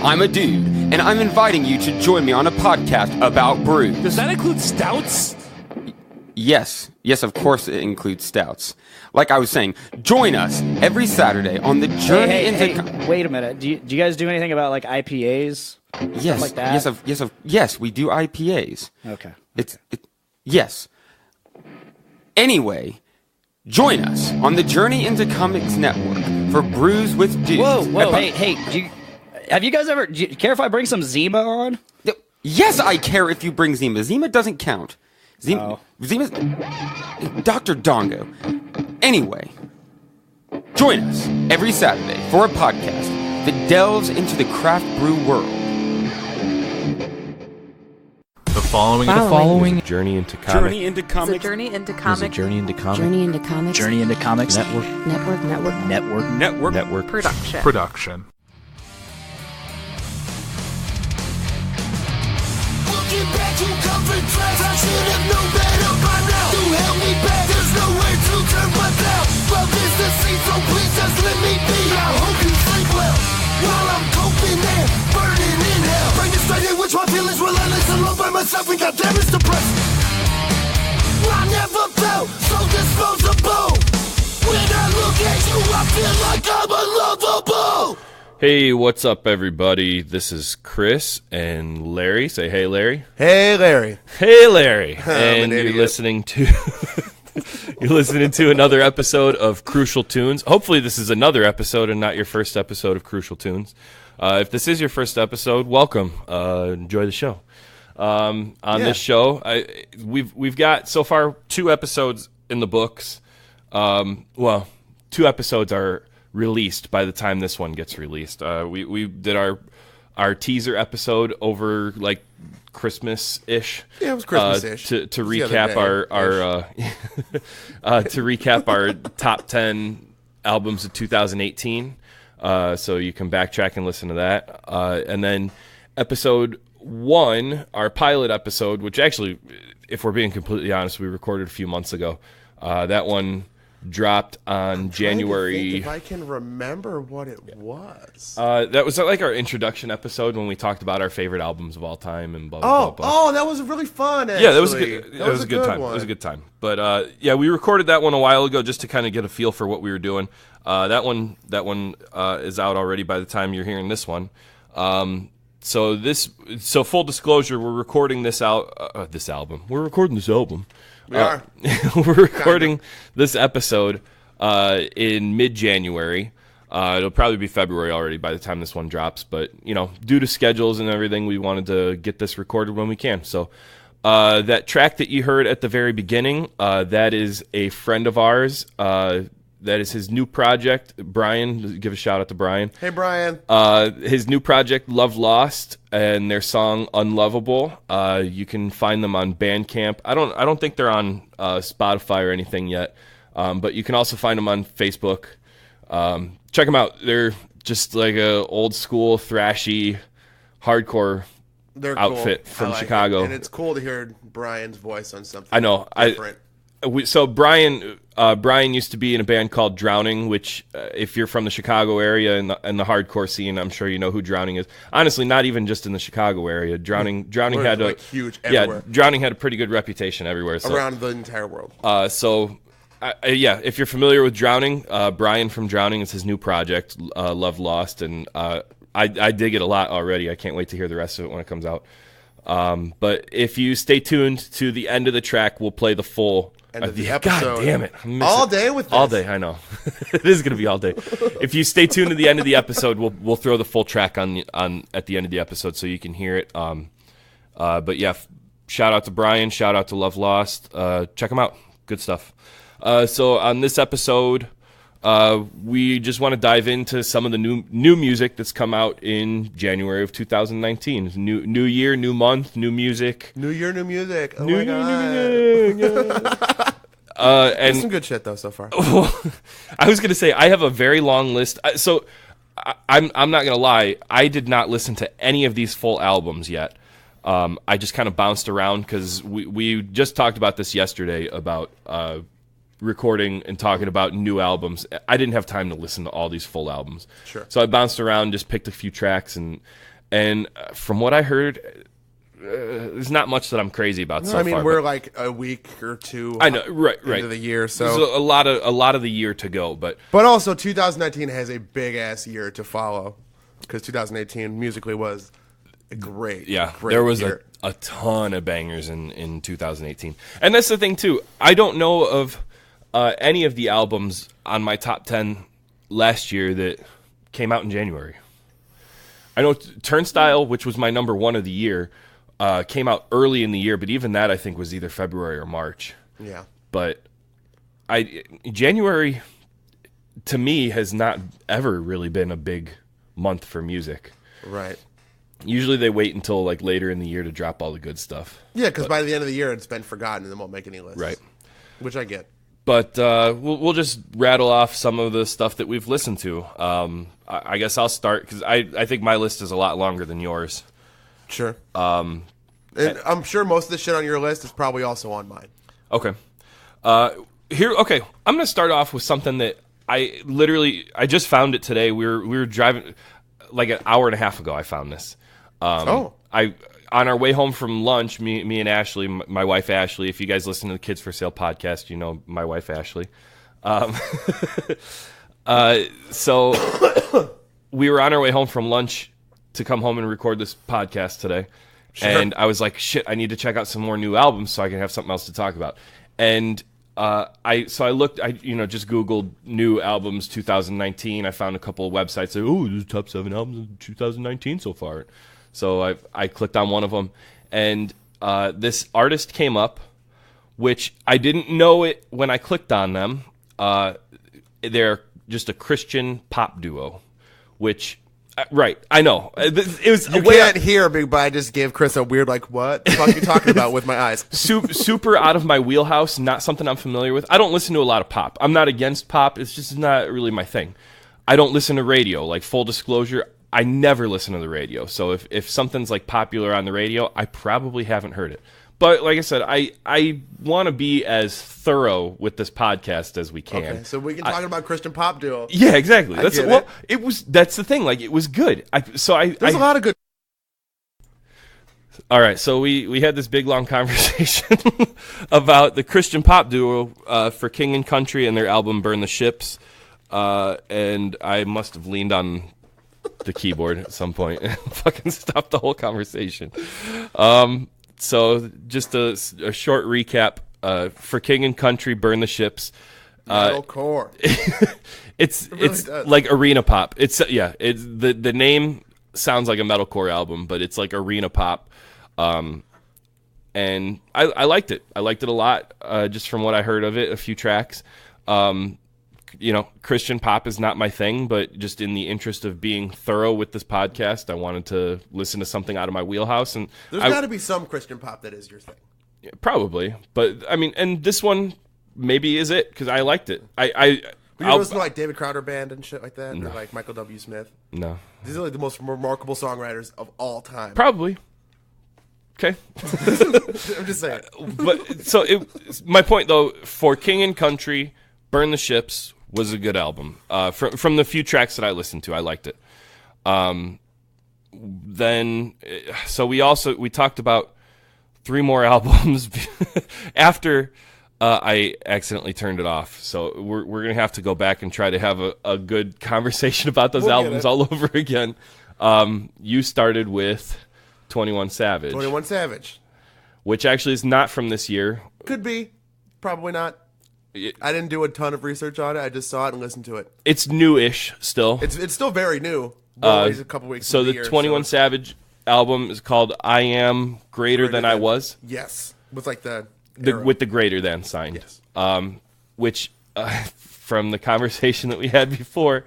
I'm a dude, and I'm inviting you to join me on a podcast about brews. Does that include stouts? Yes, of course it includes stouts. Like I was saying, join us every Saturday on the journey into... Wait a minute. Do you guys do anything about like IPAs? Yes, like that? yes, we do IPAs. Okay. Yes. Anyway, join us on the Journey into Comics Network for Brews with Dudes. Whoa, hey, have you guys do you care if I bring some Zima on? Yes, I care if you bring Zima. Zima doesn't count. Zima's Dr. Dongo. Anyway, join us every Saturday for a podcast that delves into the craft brew world. The following is a journey into comics. Journey into comics. It's a journey into comics. Journey into comics. Journey into comics. Network. production. Looking back to comfort tracks, I should have known better by now. You held me back, there's nowhere to turn but down. Love is the seed, so please just let me be. I hope you sleep well while I'm coping and burning in hell. Bring it straight in, which my feelings relentless. Alone by myself, and goddamn it's depressed. I never felt so disposable. When I look at you, I feel like I'm unlovable. Hey, what's up, everybody? This is Chris and Larry. Say hey, Larry. Hey, Larry. Hey, Larry. And you're listening to another episode of Crucial Tunes. Hopefully, this is another episode and not your first episode of Crucial Tunes. If this is your first episode, welcome. Enjoy the show. This show, we've got so far 2 episodes in the books. 2 episodes are released by the time this one gets released. We did our teaser episode over like Christmas-ish. Yeah, it was Christmas-ish. To recap to recap our top 10 albums of 2018. So you can backtrack and listen to that. And then episode 1, our pilot episode, which actually, if we're being completely honest, we recorded a few months ago. That one dropped on January. If I can remember what it was. That was like our introduction episode when we talked about our favorite albums of all time and blah blah blah. Oh, that was really fun. Actually. Yeah, that was a good time. It was a good time. But we recorded that one a while ago just to kind of get a feel for what we were doing. That one is out already by the time you're hearing this one. So full disclosure, we're recording this album. We're recording this album. We are. We're recording this episode in mid-January. It'll probably be February already by the time this one drops. But, due to schedules and everything, we wanted to get this recorded when we can. So that track that you heard at the very beginning, that is a friend of ours. That is his new project. Brian, give a shout out to Brian. Hey, Brian. His new project, Love Lost, and their song Unlovable. You can find them on Bandcamp. I don't think they're on Spotify or anything yet, but you can also find them on Facebook. Check them out. They're just like a old school thrashy, hardcore outfit from Chicago. And it's cool to hear Brian's voice on something. I know. Different. So Brian used to be in a band called Drowning, which if you're from the Chicago area and the hardcore scene, I'm sure you know who Drowning is. Honestly, not even just in the Chicago area. Drowning had huge everywhere. Yeah, Drowning had a pretty good reputation everywhere. So, around the entire world. If you're familiar with Drowning, Brian from Drowning is his new project, Love Lost, and I dig it a lot already. I can't wait to hear the rest of it when it comes out. But if you stay tuned to the end of the track, we'll play the full end of the episode. God damn it. All day with this. All day, I know. It is going to be all day. If you stay tuned to the end of the episode, we'll throw the full track on at the end of the episode so you can hear it. But yeah, shout out to Brian, shout out to Love Lost. Check them out. Good stuff. So on this episode, we just want to dive into some of the new music that's come out in January of 2019. New year, new month, new music. New year, new music. Oh new my God. New music. And some good shit though so far. I was gonna say I have a very long list. So I'm not gonna lie. I did not listen to any of these full albums yet. I just kind of bounced around because we just talked about this yesterday about recording and talking about new albums, I didn't have time to listen to all these full albums. Sure. So I bounced around, just picked a few tracks, and from what I heard, there's not much that I'm crazy about so I mean, far. we're like a week or two. I know, right. Into the year, so there's a lot of the year to go, but also 2019 has a big ass year to follow because 2018 musically was a great. yeah, great there was year. a ton of bangers in 2018, and that's the thing too. I don't know of any of the albums on my top 10 last year that came out in January. I know Turnstile, which was my number one of the year, came out early in the year, but even that I think was either February or March. Yeah. But January to me has not ever really been a big month for music. Right. Usually they wait until like later in the year to drop all the good stuff. Yeah, because by the end of the year it's been forgotten and it won't make any lists. Right. Which I get. But we'll just rattle off some of the stuff that we've listened to. I guess I'll start because I think my list is a lot longer than yours. Sure. And I'm sure most of the shit on your list is probably also on mine. Okay. Okay. I'm going to start off with something that I just found it today. We were driving like an hour and a half ago. I found this. On our way home from lunch, me and Ashley, my wife Ashley. If you guys listen to the Kids for Sale podcast, you know my wife Ashley. So we were on our way home from lunch to come home and record this podcast today. Sure. And I was like, shit, I need to check out some more new albums so I can have something else to talk about. And I looked, just Googled new albums 2019. I found a couple of websites that, there's top 7 albums of 2019 so far. So I clicked on one of them, and this artist came up, which I didn't know it when I clicked on them. They're just a Christian pop duo, which... right, I know. It was You can't hear me, but I just gave Chris a weird, like, what the fuck are you talking about with my eyes? Super out of my wheelhouse, not something I'm familiar with. I don't listen to a lot of pop. I'm not against pop. It's just not really my thing. I don't listen to radio. Like, full disclosure, I never listen to the radio. So if something's, like, popular on the radio, I probably haven't heard it. But like I said, I want to be as thorough with this podcast as we can. Okay, so we can talk about Christian pop duo. Yeah, exactly. That's get it. That's the thing. Like, it was good. There's a lot of good. All right, so we had this big long conversation about the Christian pop duo for King and Country and their album "Burn the Ships," and I must have leaned on the keyboard at some point and fucking stopped the whole conversation. So just a short recap for King and Country, "Burn the Ships." Metalcore. It's does. like arena pop. It's the name sounds like a metalcore album, but it's like arena pop. And I liked it. I liked it a lot. Just from what I heard of it, a few tracks. Christian pop is not my thing, but just in the interest of being thorough with this podcast, I wanted to listen to something out of my wheelhouse. And there's got to be some Christian pop that is your thing. Yeah, probably, but I mean, and this one maybe is it because I liked it. You listen to like David Crowder Band and shit like that, No. or like Michael W. Smith. No, These are like the most remarkable songwriters of all time. probably. Okay. I'm just saying. But so my point though, for King and Country, "Burn the Ships" was a good album. From the few tracks that I listened to, I liked it. Then we talked about 3 more albums after I accidentally turned it off. So we're gonna have to go back and try to have a good conversation about those albums all over again. You started with 21 Savage. 21 Savage. Which actually is not from this year. Could be. Probably not. I didn't do a ton of research on it. I just saw it and listened to it. It's new-ish still. It's still very new. Only a couple weeks. So into the year, 21 Savage album is called "I Am Greater Than I Was." Yes, with like the With the greater than sign. Yes. Which from the conversation that we had before,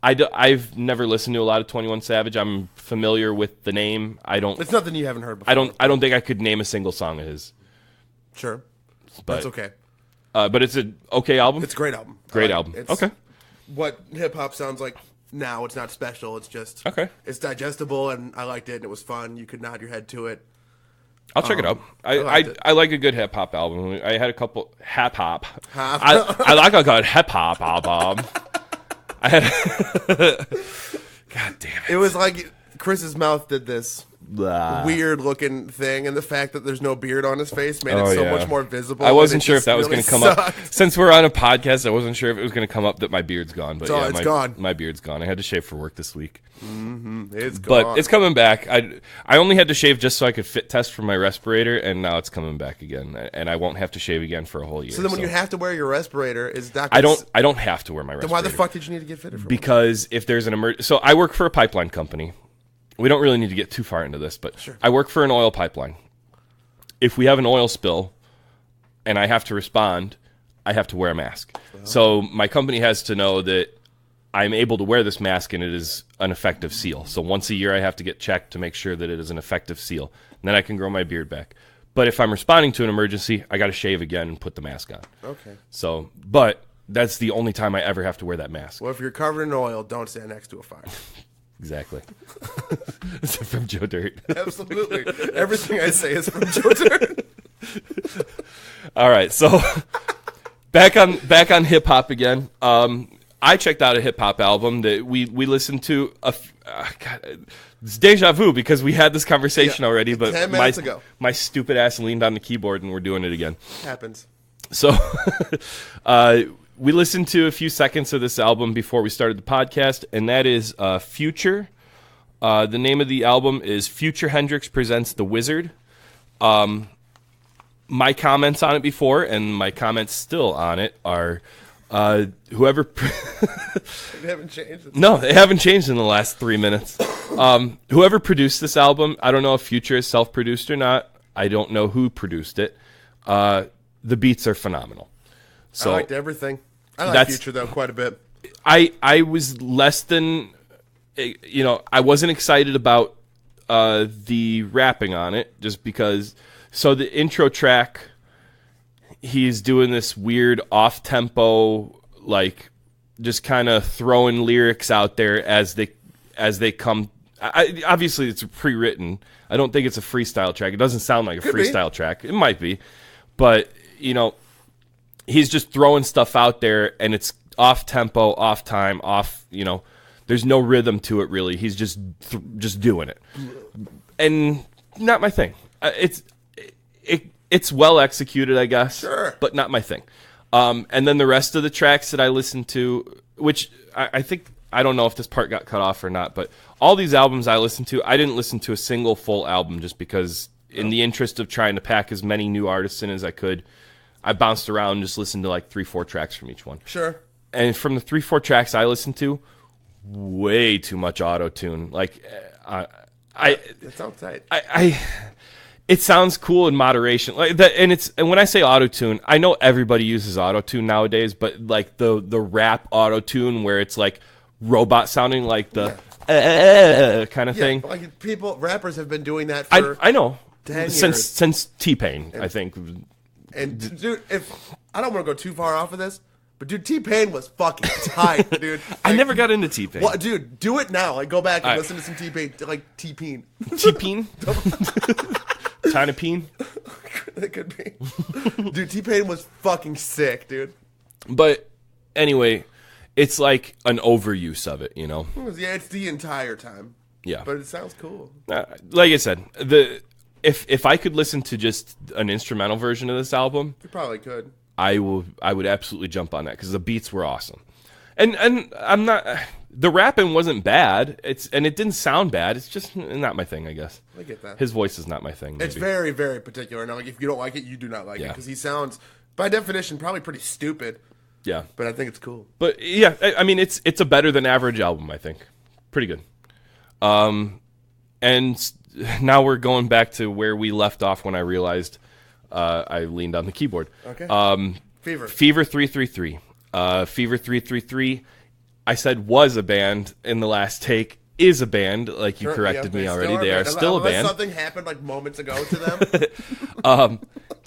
I've never listened to a lot of 21 Savage. I'm familiar with the name. It's nothing you haven't heard before. I don't think I could name a single song of his. Sure, But, that's okay. But it's an okay album. It's a great album. Great album. It's Okay. What hip hop sounds like now. It's not special. It's just Okay. It's digestible, and I liked it, and it was fun. You could nod your head to it. I'll check it out. I like a good hip hop album. I had a couple hip hop. I like a good hip hop album. I had. God damn it! It was like Chris's mouth did this Blah. weird looking thing, and the fact that there's no beard on his face made it so much more visible. I wasn't and it sure if just that was really going to come sucked. up. Since we're on a podcast, I wasn't sure if it was going to come up that my beard's gone. But It's gone. My beard's gone. I had to shave for work this week. It's gone. But it's coming back. I only had to shave just so I could fit test for my respirator, and now it's coming back again. And I won't have to shave again for a whole year. So then, when you have to wear your respirator, is doctor? I don't have to wear my respirator. Then why the fuck did you need to get fitted for? Because if there's an emergency, so I work for a pipeline company. We don't really need to get too far into this, but I work for an oil pipeline. If we have an oil spill and I have to respond, I have to wear a mask. So my company has to know that I'm able to wear this mask and it is an effective seal. So once a year I have to get checked to make sure that it is an effective seal. And then I can grow my beard back. But if I'm responding to an emergency, I got to shave again and put the mask on. Okay. So, but that's the only time I ever have to wear that mask. Well, if you're covered in oil, don't stand next to a fire. Exactly. Is it from Joe Dirt? Absolutely. Everything I say is from Joe Dirt. All right, so back on hip hop again. I checked out a hip hop album that we listened to. God, it's deja vu because we had this conversation already, but 10 minutes ago. My stupid ass leaned on the keyboard and we're doing it again. Happens. So we listened to a few seconds of this album before we started the podcast, and that is Future. The name of the album is Future Hendrix Presents The Wizard. My comments on it before, and my comments still on it, are whoever... They haven't changed. No, they haven't changed in the last 3 minutes. Whoever produced this album, I don't know if Future is self-produced or not. I don't know who produced it. The beats are phenomenal. So I liked everything. I like Future, though, quite a bit. I was less than, I wasn't excited about the rapping on it just because. So the intro track, he's doing this weird off-tempo, like just kind of throwing lyrics out there as they come. Obviously, it's pre-written. I don't think it's a freestyle track. It doesn't sound like a freestyle track. It might be, but he's just throwing stuff out there, and it's off tempo, off time, off. There's no rhythm to it really. He's just doing it, and not my thing. It's well executed, I guess, sure, but not my thing. And then the rest of the tracks that I listened to, which I think I don't know if this part got cut off or not, but all these albums I listened to, I didn't listen to a single full album just because, in the interest of trying to pack as many new artists in as I could. I bounced around and just listened to like 3-4 tracks from each one. Sure. And from the 3-4 tracks I listened to, way too much auto-tune. Like, that sounds tight. It sounds cool in moderation. Like that, and when I say auto-tune, I know everybody uses auto-tune nowadays, but like the rap auto-tune where it's like robot sounding, like the kind of thing. Like rappers have been doing that for I know 10 years. Since T-Pain, I think. And dude, if I don't want to go too far off of this, but dude, T-Pain was fucking tight, dude. Like, I never got into T-Pain. Well, dude, do it now. Like, go back and listen to some T-Pain, like T-Pain. T-Pain? China Peen? It could be. Dude, T-Pain was fucking sick, dude. But anyway, it's like an overuse of it, Yeah, it's the entire time. Yeah. But it sounds cool. Like I said, if I could listen to just an instrumental version of this album, You probably could. I would absolutely jump on that because the beats were awesome. And I'm not, the rapping wasn't bad. It didn't sound bad. It's just not my thing, I guess. I get that. His voice is not my thing. Maybe. It's very, very particular. Now, like, if you don't like it, you do not like it because he sounds, by definition, probably pretty stupid. Yeah. But I think it's cool. But yeah, I mean, it's a better than average album, I think. Pretty good. And now we're going back to where we left off when I realized I leaned on the keyboard. Okay. Fever 333. Fever 333, I said was a band in the last take, is a band, like you corrected me already. They are still a band. Something happened like moments ago to them.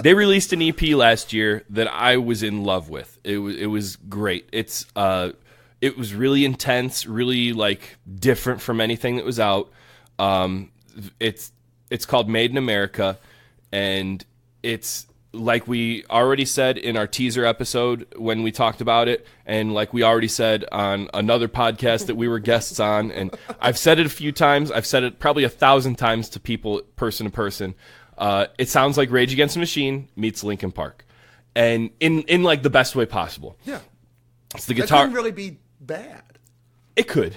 They released an EP last year that I was in love with. It was great. It was really intense, really like different from anything that was out. It's called Made in America. and it's like we already said in our teaser episode when we talked about it, and like we already said on another podcast that we were guests on, and I've said it a few times. I've said it probably 1,000 times to people, person to person. It sounds like Rage Against the Machine meets Linkin Park, and in like the best way possible. Yeah. It's the That guitar. couldn't really be bad. It could,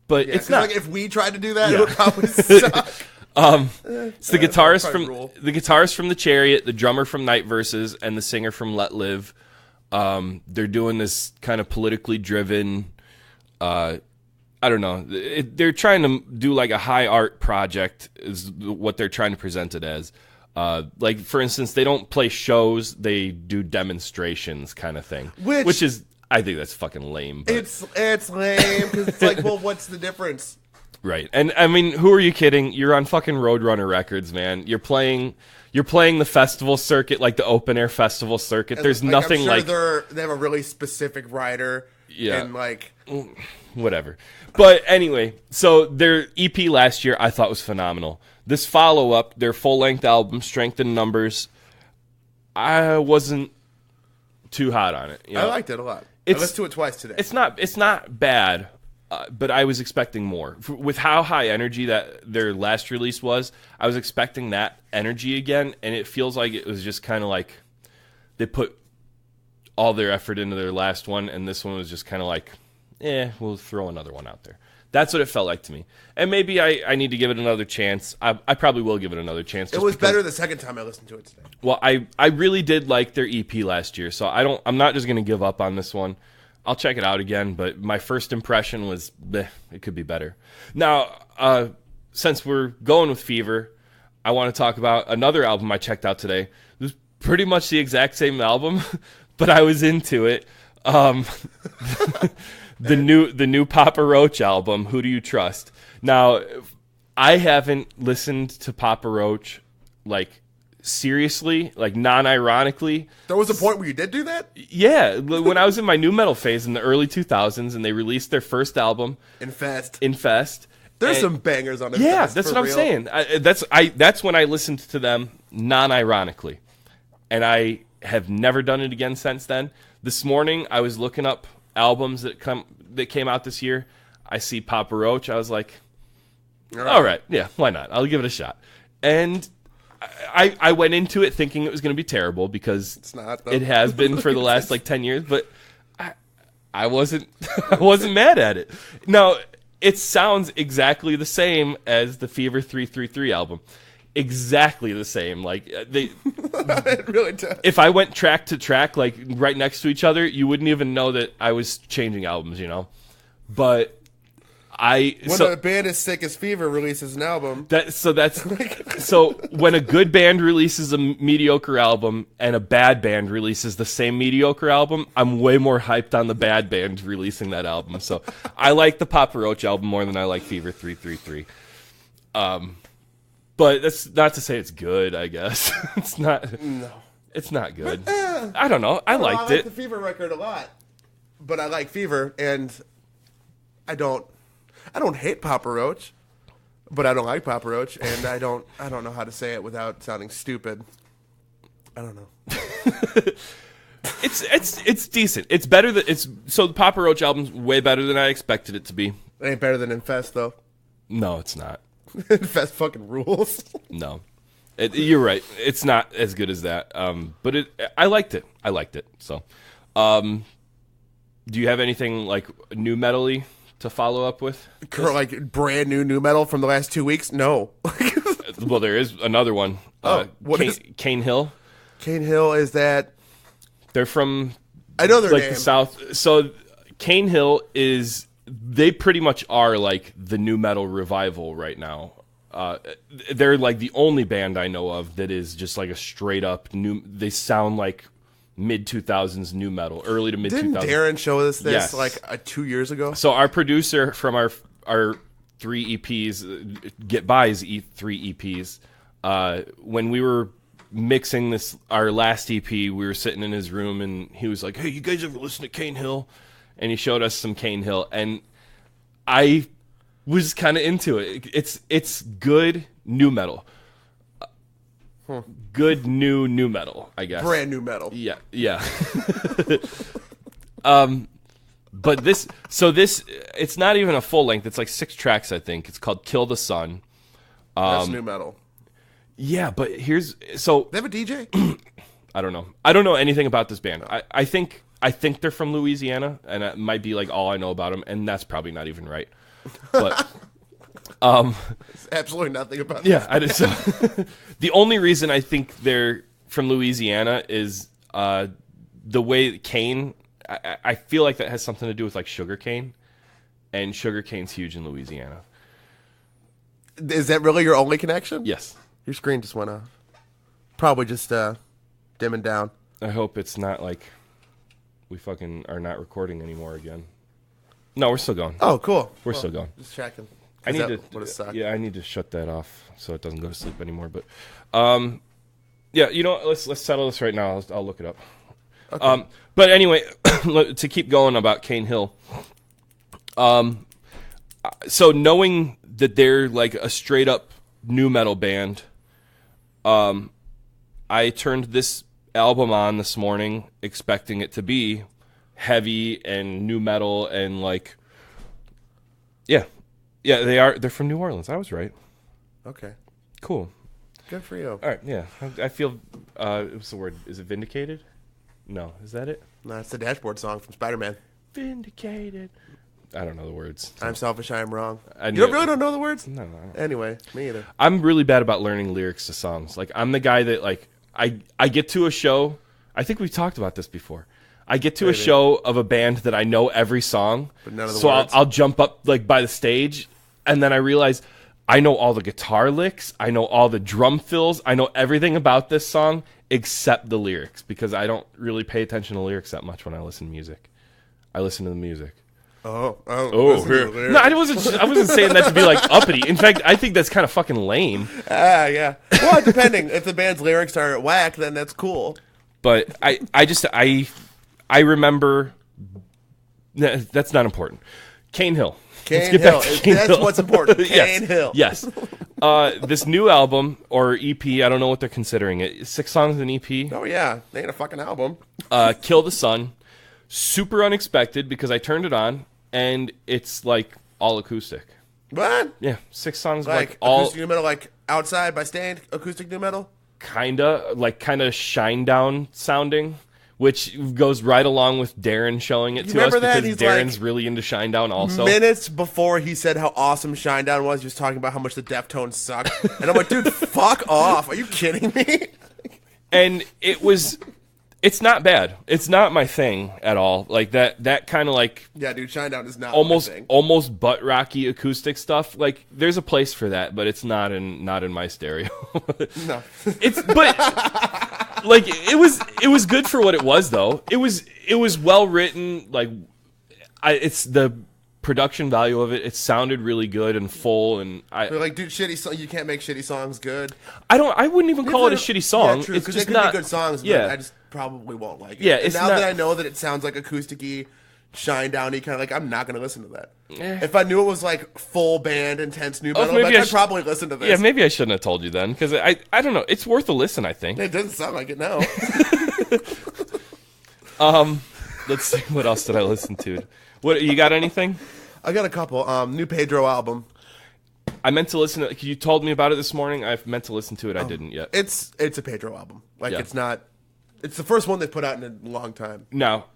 but Yeah, it's not. like if we tried to do that, it would probably suck. It's the guitarist probably from rule. the Chariot, the drummer from Night Verses, and the singer from Let Live. They're doing this kind of politically driven. I don't know. They're trying to do like a high art project, is what they're trying to present it as. Like for instance, they don't play shows; they do demonstrations, kind of thing. Which is, I think that's fucking lame. But. It's lame because it's like, well, what's the difference? Right. And I mean, who are you kidding? You're on fucking Roadrunner Records, man. You're playing the festival circuit, like the open air festival circuit. There's Like, nothing I'm like sure they have a really specific rider. Yeah. And like whatever. But anyway, so their EP last year I thought was phenomenal. This follow-up, their full-length album, Strength in Numbers, I wasn't too hot on it. You know? I liked it a lot. I listened to it twice today. It's not bad, but I was expecting more. With how high energy that their last release was, I was expecting that energy again, and it feels like it was just kind of like they put all their effort into their last one, and this one was just kind of like, we'll throw another one out there. That's what it felt like to me. And maybe I need to give it another chance. I probably will give it another chance. It was better the second time I listened to it today. Well, I really did like their EP last year, so I'm not just going to give up on this one. I'll check it out again, but my first impression was, it could be better. Now, since we're going with Fever, I want to talk about another album I checked out today. It was pretty much the exact same album, but I was into it. The new Papa Roach album, Who Do You Trust? Now, I haven't listened to Papa Roach, like, seriously, like, non-ironically. There was a point where you did do that? Yeah, when I was in my new metal phase in the early 2000s, and they released their first album, Infest. There's some bangers on it. Yeah, that's what I'm saying. That's when I listened to them non-ironically, and I have never done it again since then. This morning, I was looking up albums that came out this year. I see Papa Roach. I was like, all right, yeah, why not? I'll give it a shot. And I went into it thinking it was going to be terrible because it's not, though. It has been for the last like 10 years, but I wasn't mad at it. Now, it sounds exactly the same as the Fever 333 album. Exactly the same. Like it really does. If I went track to track, like right next to each other, you wouldn't even know that I was changing albums, you know. But when a band as sick as Fever releases an album, so when a good band releases a mediocre album and a bad band releases the same mediocre album, I'm way more hyped on the bad band releasing that album. So I like the Papa Roach album more than I like Fever 333. But that's not to say it's good, I guess. It's not. No. It's not good. I don't know. I liked I it. like the Fever record a lot. But I like Fever, and I don't hate Papa Roach, but I don't like Papa Roach, and I don't know how to say it without sounding stupid. I don't know. It's decent. It's better so the Papa Roach album's way better than I expected it to be. It ain't better than Infest though. No, it's not. Infest fucking rules. No. You're right. It's not as good as that. But I liked it. So, do you have anything like new metal-y to follow up with? Like brand new metal from the last 2 weeks? No. Well, there is another one. Cane Hill. Cane Hill, is that? They're from. I know their like name. The South. So Cane Hill is. They pretty much are like the new metal revival right now. They're like the only band I know of that is just like a straight up new. They sound like mid 2000s new metal, early to mid 2000s. Didn't Darren show us this Yes. like 2 years ago? So our producer from our 3 EPs, buys 3 EPs. When we were mixing our last EP, we were sitting in his room and he was like, "Hey, you guys ever listen to Cane Hill?" And he showed us some Cane Hill, and I was kind of into it. It's good new metal. good new metal, I guess. Brand new metal. Yeah. But this, it's not even a full length. It's like 6 tracks, I think. It's called Kill the Sun. That's new metal. Yeah, but They have a DJ? I don't know. I don't know anything about this band. I think they're from Louisiana, and it might be like all I know about them, and that's probably not even right. But Absolutely nothing about yeah, the only reason I think they're from Louisiana is the way cane. I feel like that has something to do with like sugar cane, and sugar cane's huge in Louisiana. Is that really your only connection? Yes. Your screen just went off. Probably just dimming down. I hope it's not like we fucking are not recording anymore again. No, we're still going. Oh, cool. We're still going. Just checking. I need to. Would have sucked. Yeah, I need to shut that off so it doesn't go to sleep anymore. But, yeah, you know what? Let's settle this right now. I'll look it up. Okay. But anyway, to keep going about Cane Hill. So knowing that they're like a straight up new metal band, I turned this album on this morning expecting it to be heavy and new metal and like, yeah, they're from New Orleans. I was right. Okay. Cool. Good for you. All right, yeah. I feel, what's the word? Is it vindicated? No, is that it? No, it's the Dashboard song from Spider-Man. Vindicated. I don't know the words. I'm selfish, I am wrong. I You really don't know the words? No, I don't. Anyway, me either. I'm really bad about learning lyrics to songs. Like, I'm the guy that, like, I get to a show. I think we've talked about this before. I get to a show of a band that I know every song. But none of the so words. I'll jump up, like, by the stage, and then I realize I know all the guitar licks. I know all the drum fills. I know everything about this song except the lyrics because I don't really pay attention to lyrics that much when I listen to music. I listen to the music. Oh, Here. No, I wasn't saying that to be like uppity. In fact, I think that's kind of fucking lame. Yeah. Well, depending. If the band's lyrics are whack, then that's cool. But I remember. That's not important. Cane Hill. Let's get back to Cane That's Hill. what's important. Cane Yes. Hill. Yes. This new album or EP, I don't know what they're considering it. 6 songs an EP. Oh, yeah. They ain't a fucking album. Kill the Sun. Super unexpected because I turned it on and it's like all acoustic. What? Yeah, 6 songs Like all acoustic new metal, like Outside by Stained, acoustic new metal? kinda shine down sounding, which goes right along with Darren showing it to us remember that? because He's Darren's like, really into shine down also. Minutes before he said how awesome Shinedown was, he was talking about how much the Deftones suck. And I'm like, dude, fuck off. Are you kidding me? And it's not bad. It's not my thing at all. Like that kind of like Yeah, dude, Shinedown is not almost my thing. almost butt rocky acoustic stuff. Like there's a place for that, but it's not in my stereo. No. But like it was good for what it was though. It was well written. Like it's the production value of it. It sounded really good and full. And They're like, dude, you can't make shitty songs good. I wouldn't even call it a shitty song. Yeah, true, it's 'cause just they could not be good songs, but yeah. I just probably won't like it. Yeah, and it's now not- that I know that it sounds like acoustic-y, Shinedown-y, kind of like, I'm not going to listen to that. Eh. If I knew it was like full band, intense new metal, maybe like, I I'd sh- probably listen to this. Yeah, maybe I shouldn't have told you then because I don't know. It's worth a listen. I think. It doesn't sound like it now. Let's see. What else did I listen to? What you got? Anything? I got a couple. New Pedro album. I meant to listen to. You told me about it this morning. I meant to listen to it. I didn't yet. It's a Pedro album. Like Yeah. it's not. It's the first one they put out in a long time. Now,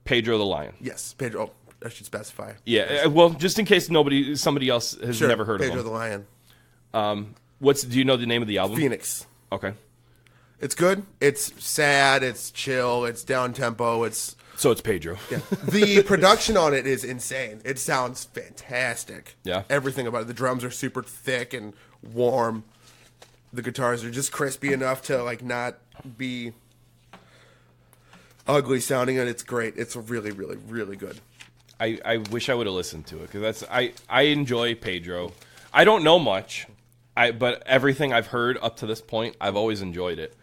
Pedro the Lion. Yes, Pedro. I should specify. Yeah. Well, just in case somebody else has Sure, never heard Pedro of the him. Lion. Do you know the name of the album? Phoenix. Okay. It's good. It's sad. It's chill. It's down tempo. It's So it's Pedro. yeah. The production on it is insane. It sounds fantastic. Yeah. Everything about it. The drums are super thick and warm. The guitars are just crispy enough to like not be ugly sounding, and it's great. It's really, really, really good. I wish I would have listened to it because I enjoy Pedro. I don't know much, but everything I've heard up to this point, I've always enjoyed it.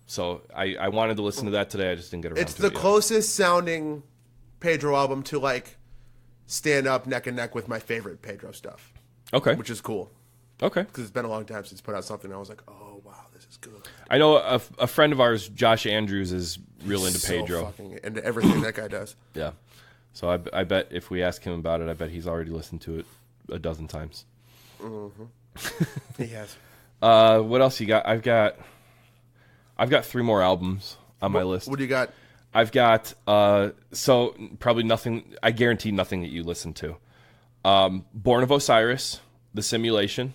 So I wanted to listen to that today. I just didn't get around It's to the it yet. closest sounding Pedro album to like stand up neck and neck with my favorite Pedro stuff, Okay. which is cool Okay. because it's been a long time since put out something. And I was like, oh wow, this is I know a friend of ours, Josh Andrews, is real into Pedro. Fucking into everything that guy does. Yeah. So I bet if we ask him about it, I bet he's already listened to it a dozen times. Mm-hmm. He has. What else you got? I've got 3 more albums on my list. What do you got? I've got so probably nothing. I guarantee nothing that you listen to. Born of Osiris, The Simulation.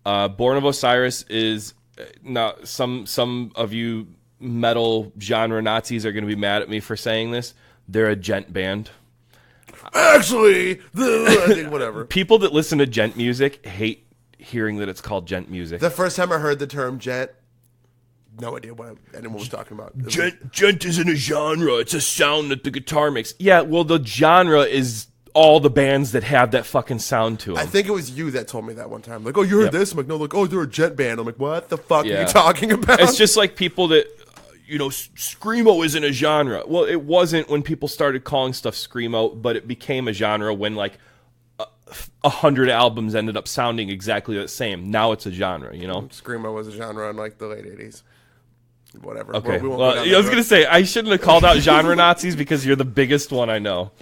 Born of Osiris is now some of you metal genre Nazis are going to be mad at me for saying this. They're a gent band. Actually, I think whatever. People that listen to gent music hate hearing that it's called gent music. The first time I heard the term gent, no idea what anyone was talking about. Gent isn't a genre. It's a sound that the guitar makes. Yeah, well, the genre is all the bands that have that fucking sound to them. I think it was you that told me that one time. Like, oh, you heard this? I'm like, no, like, oh, they're a gent band. I'm like, what the fuck are you talking about? It's just like people that, Screamo isn't a genre. Well, it wasn't when people started calling stuff Screamo, but it became a genre when, 100 albums ended up sounding exactly the same. Now it's a genre, Screamo was a genre in, the late 80s. Whatever. Okay. We won't Well, I was going to say, I shouldn't have called out genre Nazis because you're the biggest one I know.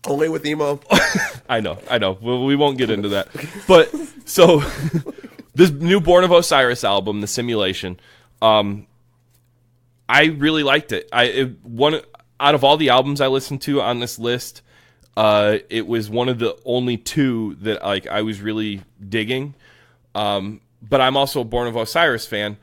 Only with emo. I know. We won't get into that. But, so, this new Born of Osiris album, The Simulation, I really liked it. One out of all the albums I listened to on this list, it was one of the only 2 that I was really digging. But I'm also a Born of Osiris fan.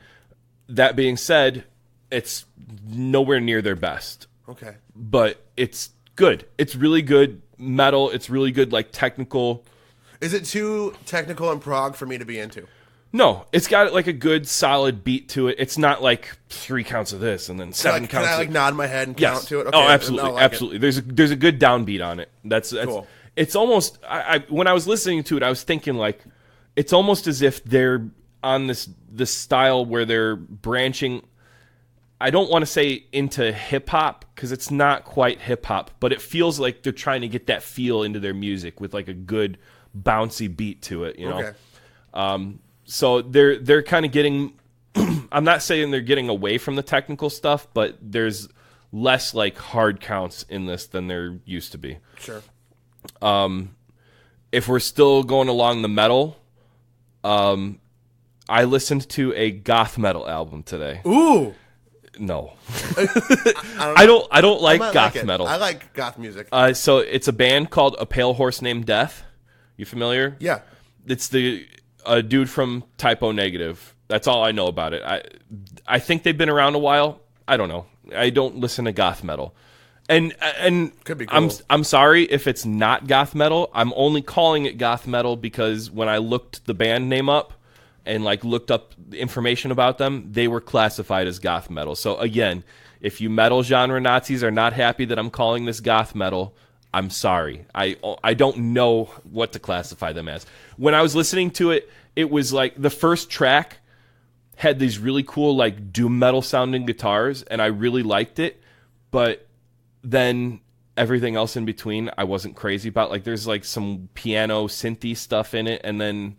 That being said, it's nowhere near their best. Okay. But it's good. It's really good metal. It's really good, technical. Is it too technical and prog for me to be into? No, it's got a good solid beat to it. It's not 3 counts of this and then 7 counts. Can I nod my head and count to it? Okay, oh, absolutely, absolutely. There's a good downbeat on it. That's cool. It's almost. When I was listening to it, I was thinking it's almost as if they're on this style where they're branching. I don't want to say into hip hop because it's not quite hip hop, but it feels like they're trying to get that feel into their music with a good bouncy beat to it. Okay. So they're kind of getting. I'm not saying they're getting away from the technical stuff, but there's less hard counts in this than there used to be. Sure. If we're still going along the metal, I listened to a goth metal album today. Ooh. No. I don't like goth metal. I like goth music. So it's a band called A Pale Horse Named Death. You familiar? Yeah. It's a dude from Typo Negative. That's all I know about it. I think they've been around a while. I don't know. I don't listen to goth metal. And could be cool. I'm sorry if it's not goth metal. I'm only calling it goth metal because when I looked the band name up and looked up information about them, they were classified as goth metal. So again, if you metal genre Nazis are not happy that I'm calling this goth metal, I'm sorry. I don't know what to classify them as. When I was listening to it, it was the first track had these really cool doom metal sounding guitars, and I really liked it. But then everything else in between, I wasn't crazy about. There's some piano synthy stuff in it, and then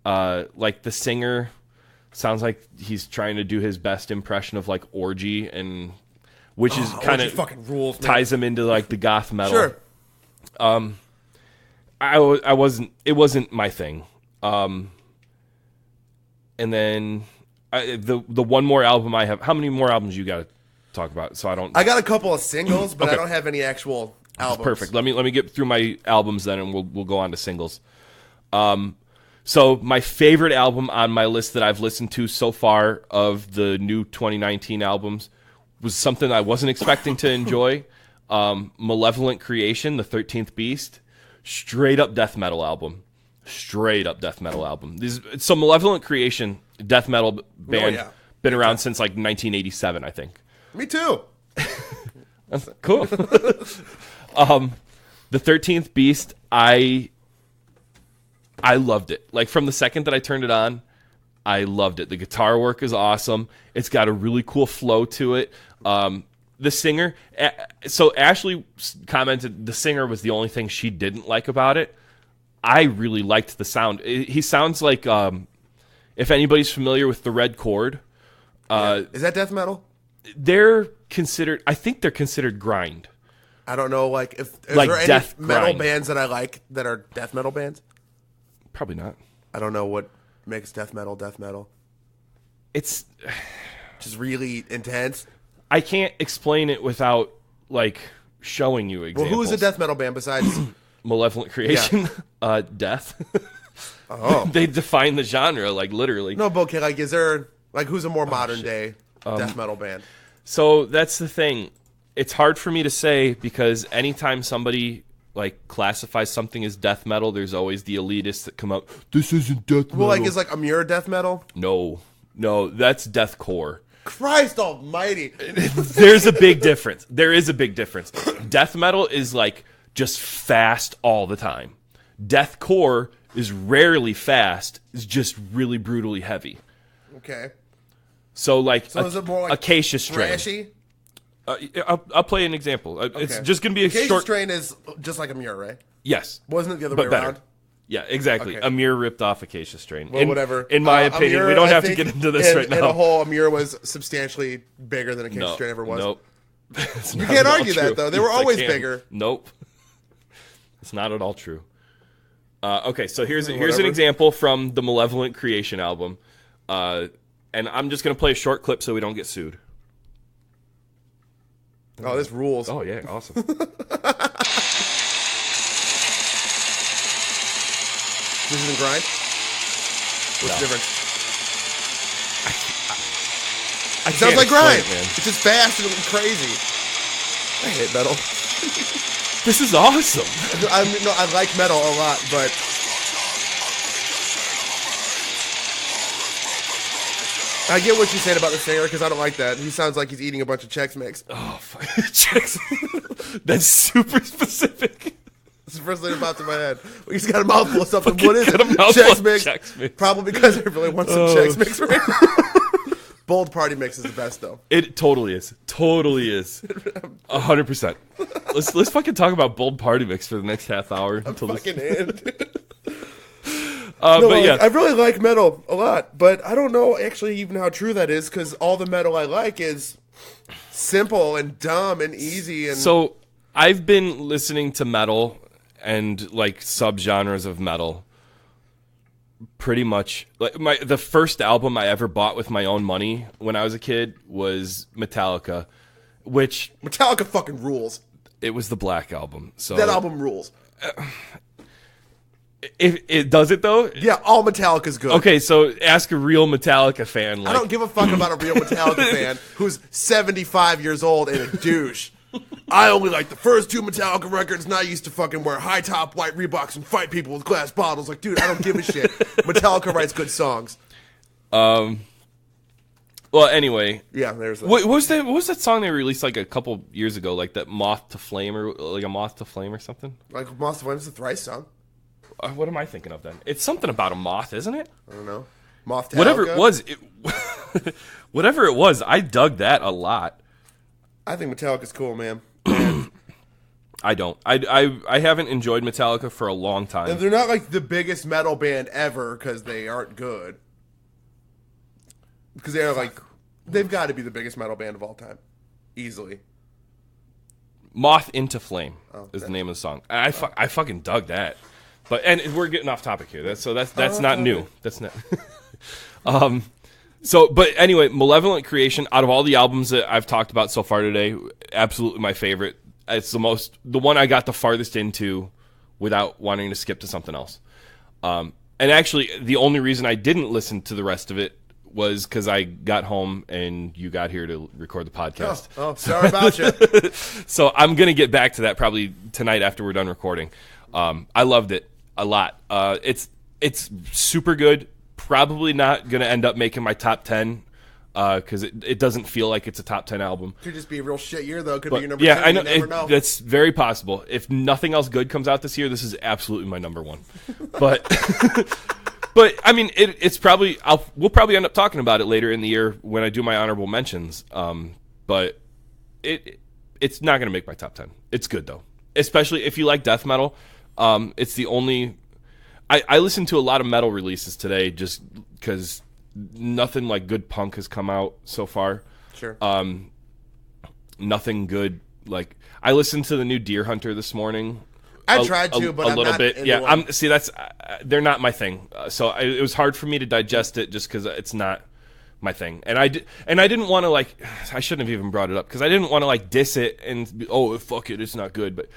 the singer sounds like he's trying to do his best impression of Orgy, and which is kind of fucking rules, ties him into the goth metal. Sure. I wasn't. It wasn't my thing. And then the one more album I have. How many more albums you got to talk about? So I don't. I got a couple of singles, but Okay. I don't have any actual albums. Perfect. Let me get through my albums then, and we'll go on to singles. So my favorite album on my list that I've listened to so far of the new 2019 albums was something I wasn't expecting to enjoy. Malevolent Creation, The 13th Beast, straight up death metal album. So Malevolent Creation, death metal band, been around since 1987, I think. Me too. That's cool. The 13th Beast, I loved it. From the second that I turned it on, I loved it. The guitar work is awesome. It's got a really cool flow to it. The singer, so Ashley commented the singer was the only thing she didn't like about it. I really liked the sound. He sounds like If anybody's familiar with the Red Chord, Is that death metal? they're considered. I think they're considered grind. I don't know. Like, is Like there any death metal grind. bands that I like that are death metal bands? Probably not. I don't know what makes death metal death metal. It's. Just really intense. I can't explain it without like showing you Well, examples. who is a death metal band besides? Malevolent Creation? Death. Oh, They define the genre like literally. no, but okay. Like, is there who's a Oh, more modern day death metal band? So that's the thing. It's hard for me to say because anytime somebody like classifies something as death metal, there's always the elitists that come up. This isn't death metal. Well, like, is like Amur death metal? no, that's deathcore. Christ Almighty! There's a big difference. There is a big difference. Death metal is like just fast all the time. Deathcore is rarely fast. It's just really brutally heavy. Okay, So like, so is it more like Acacia Strain. thrashy? I'll play an example. It's Okay. just gonna be a Acacia short. Strain is just like Amur, right? Yes, Wasn't it the other but way better. around? Yeah, exactly. Okay. Amir ripped off Acacia Strain. Well, whatever. In my opinion, Amur, we don't I have to think get into this right In now. a whole, Amur was substantially bigger than Acacia No, Strain ever was. Nope. It's You not can't at all argue that, true. though. They were Yes, I always can. bigger. Nope. It's not at all true. Okay, so here's an Whatever. example from the Malevolent Creation album. And I'm just going to play a short clip so we don't get sued. Oh, this rules. Oh, yeah, awesome. This isn't grind? What's the difference? It sounds can't like grind. explain it, man. It's just fast and crazy. I hate metal. This is awesome. I like metal a lot, but I get what you're saying about the singer because I don't like that. He sounds like he's eating a bunch of Chex Mix. Oh, fuck. Checks. That's super specific. That's the first thing that popped in my head. He's got a mouthful of something. What is it? got a mouthful Chex of Mix. Chex Mix. Probably because I really want some Oh. Chex Mix right now. Bold Party Mix is the best, though. It totally is. Totally is. 100%. Let's fucking talk about Bold Party Mix for the next half hour until this. Fucking end. But No, yeah, I really like metal a lot, but I don't know actually even how true that is because all the metal I like is simple and dumb and easy and so I've been listening to metal and like subgenres of metal pretty much like the first album I ever bought with my own money when I was a kid was Metallica, which Metallica fucking rules. it was the Black Album. So That album rules. it does it though. Yeah, all Metallica's good. Okay, so ask a real Metallica fan. Like, I don't give a fuck about a real Metallica fan who's 75 years old and a douche. I only like the first two Metallica records, and I used to fucking wear high top white Reeboks and fight people with glass bottles. Like, dude, I don't give a shit. Metallica writes good songs. Well, anyway, Yeah, there's that. what was that song they released like a couple years ago, like that Moth to Flame or like a Moth to Flame or something? Like, Moth of Flames, the Thrice song. What am I thinking of then? It's something about a moth, isn't it? I don't know. Moth Whatever it was, whatever it was, I dug that a lot. I think Metallica's cool, man. I don't. I haven't enjoyed Metallica for a long And time. they're not like the biggest metal band ever because they aren't good. Because they're like, they've got to be the biggest metal band of all time. Easily. Moth into Flame is the name of the song. I fucking dug that. And we're getting off topic here. That's not new. That's not. But anyway, Malevolent Creation. Out of all the albums that I've talked about so far today, absolutely my favorite. It's the one I got the farthest into, without wanting to skip to something else. And actually, the only reason I didn't listen to the rest of it was because I got home and you got here to record the podcast. Oh, sorry about you. So I'm gonna get back to that probably tonight after we're done recording. I loved it a lot. It's super good. Probably not gonna end up making my top 10 because it doesn't feel like it's a top 10 album. Could just be a real shit year, though. Could But be your number yeah, two. I know, You never know. that's very possible. If nothing else good comes out this year, this is absolutely my number one. But but I mean, it's probably we'll probably end up talking about it later in the year when I do my honorable mentions. But it's not gonna make my top 10. It's good though, especially if you like death metal. It's the only. I listened to a lot of metal releases today just because nothing like good punk has come out so far. Sure. Nothing good. Like I listened to the new Deer Hunter this morning. I tried to, but a I'm little not bit. into Yeah, one. that's they're not my thing. It was hard for me to digest it just because it's not my thing. And I didn't want to like. I shouldn't have even brought it up because I didn't want to like diss it and be, fuck it, it's not good. But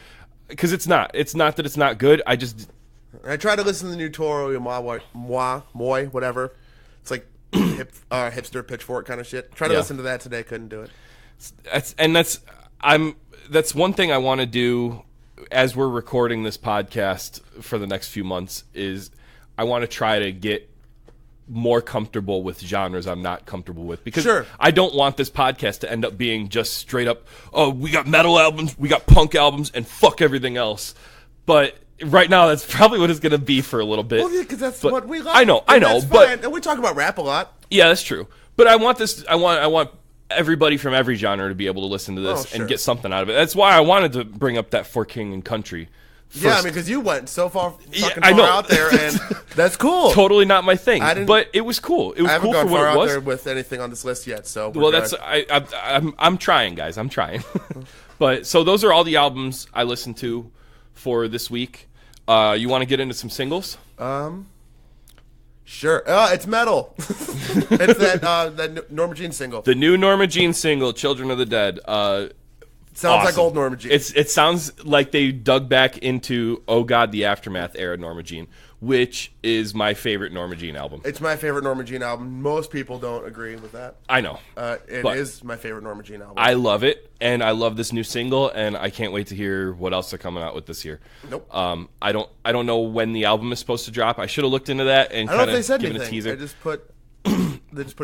because it's not. It's not that it's not good. I tried to listen to the new Toro Moi, whatever. It's like hipster pitchfork kind of shit. Tried to listen to that today, couldn't do it. That's one thing I want to do as we're recording this podcast for the next few months is I want to try to get more comfortable with genres I'm not comfortable with because I don't want this podcast to end up being just straight up, we got metal albums, we got punk albums, and fuck everything else. But right now, that's probably what it's going to be for a little bit. Well, yeah, because that's what we like. I know, that's but fine. And we talk about rap a lot. Yeah, that's true. But I want everybody from every genre to be able to listen to this and get something out of it. That's why I wanted to bring up that For King and Country. First. Yeah, I mean, because you went so far fucking I far know. out there, and that's cool. Totally not my thing, but it was cool. It was cool for what it was. I haven't gone far out there with anything on this list yet, so I'm trying, guys. I'm trying. But so those are all the albums I listened to for this week. You want to get into some singles? Sure. It's metal. It's that Norma Jean single. The new Norma Jean single, "Children of the Dead." Sounds like old Norma Jean. It sounds like they dug back into "Oh God, the Aftermath" era Norma Jean, which is my favorite Norma Jean album. It's my favorite Norma Jean album. Most people don't agree with that. I know. It is my favorite Norma Jean album. I love it, and I love this new single, and I can't wait to hear what else they're coming out with this year. Nope. I don't know when the album is supposed to drop. I should have looked into that and kind of given a teaser. They just put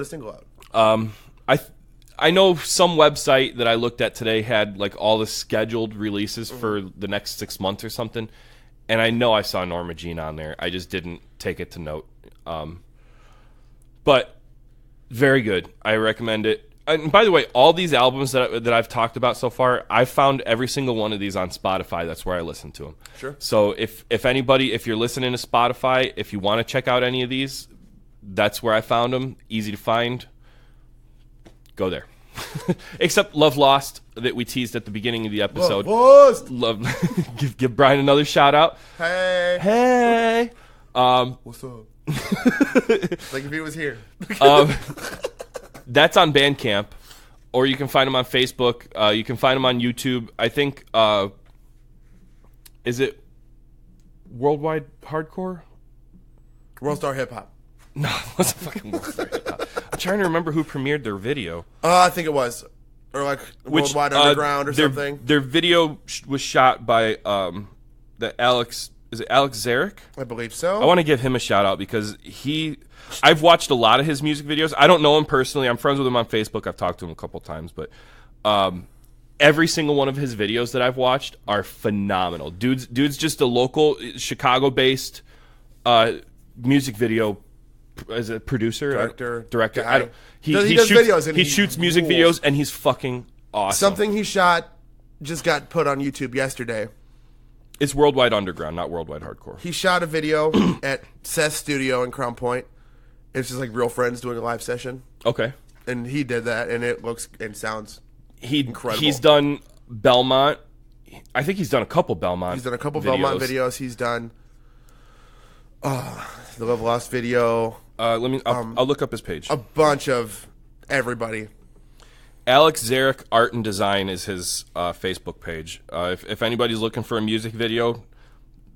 a single out. I know some website that I looked at today had like all the scheduled releases for the next 6 months or something, and I know I saw Norma Jean on there. I just didn't take it to note. But very good. I recommend it. And by the way, all these albums that I've talked about so far, I've found every single one of these on Spotify. That's where I listen to them. Sure. So if you're listening to Spotify, if you want to check out any of these, that's where I found them. Easy to find. Go there. Except Love Lost that we teased at the beginning of the episode. Give Brian another shout out. Hey. What's up? Like if he was here. That's on Bandcamp, or you can find him on Facebook. You can find him on YouTube. I think is it Worldwide Hardcore? World Star Hip Hop. No, it wasn't fucking World Star Hip Hop. I'm trying to remember who premiered their video. I think it was. Or like Worldwide Underground or something. Their video was shot by the Alex. Is it Alex Zarek? I believe so. I want to give him a shout out because I've watched a lot of his music videos. I don't know him personally. I'm friends with him on Facebook. I've talked to him a couple times, but every single one of his videos that I've watched are phenomenal. Dude's just a local Chicago-based music video as a producer, director. Guy. He does shoots videos and he shoots music videos and he's fucking awesome. Something he shot just got put on YouTube yesterday. It's Worldwide Underground, not Worldwide Hardcore. He shot a video at Seth's studio in Crown Point. It's just like real friends doing a live session. Okay. And he did that, and it looks and sounds incredible. He's done Belmont. I think he's done a couple Belmont. He's done a couple Belmont videos. He's done the Love Lost video. I'll look up his page. A bunch of everybody. Alex Zarek Art and Design is his Facebook page. If anybody's looking for a music video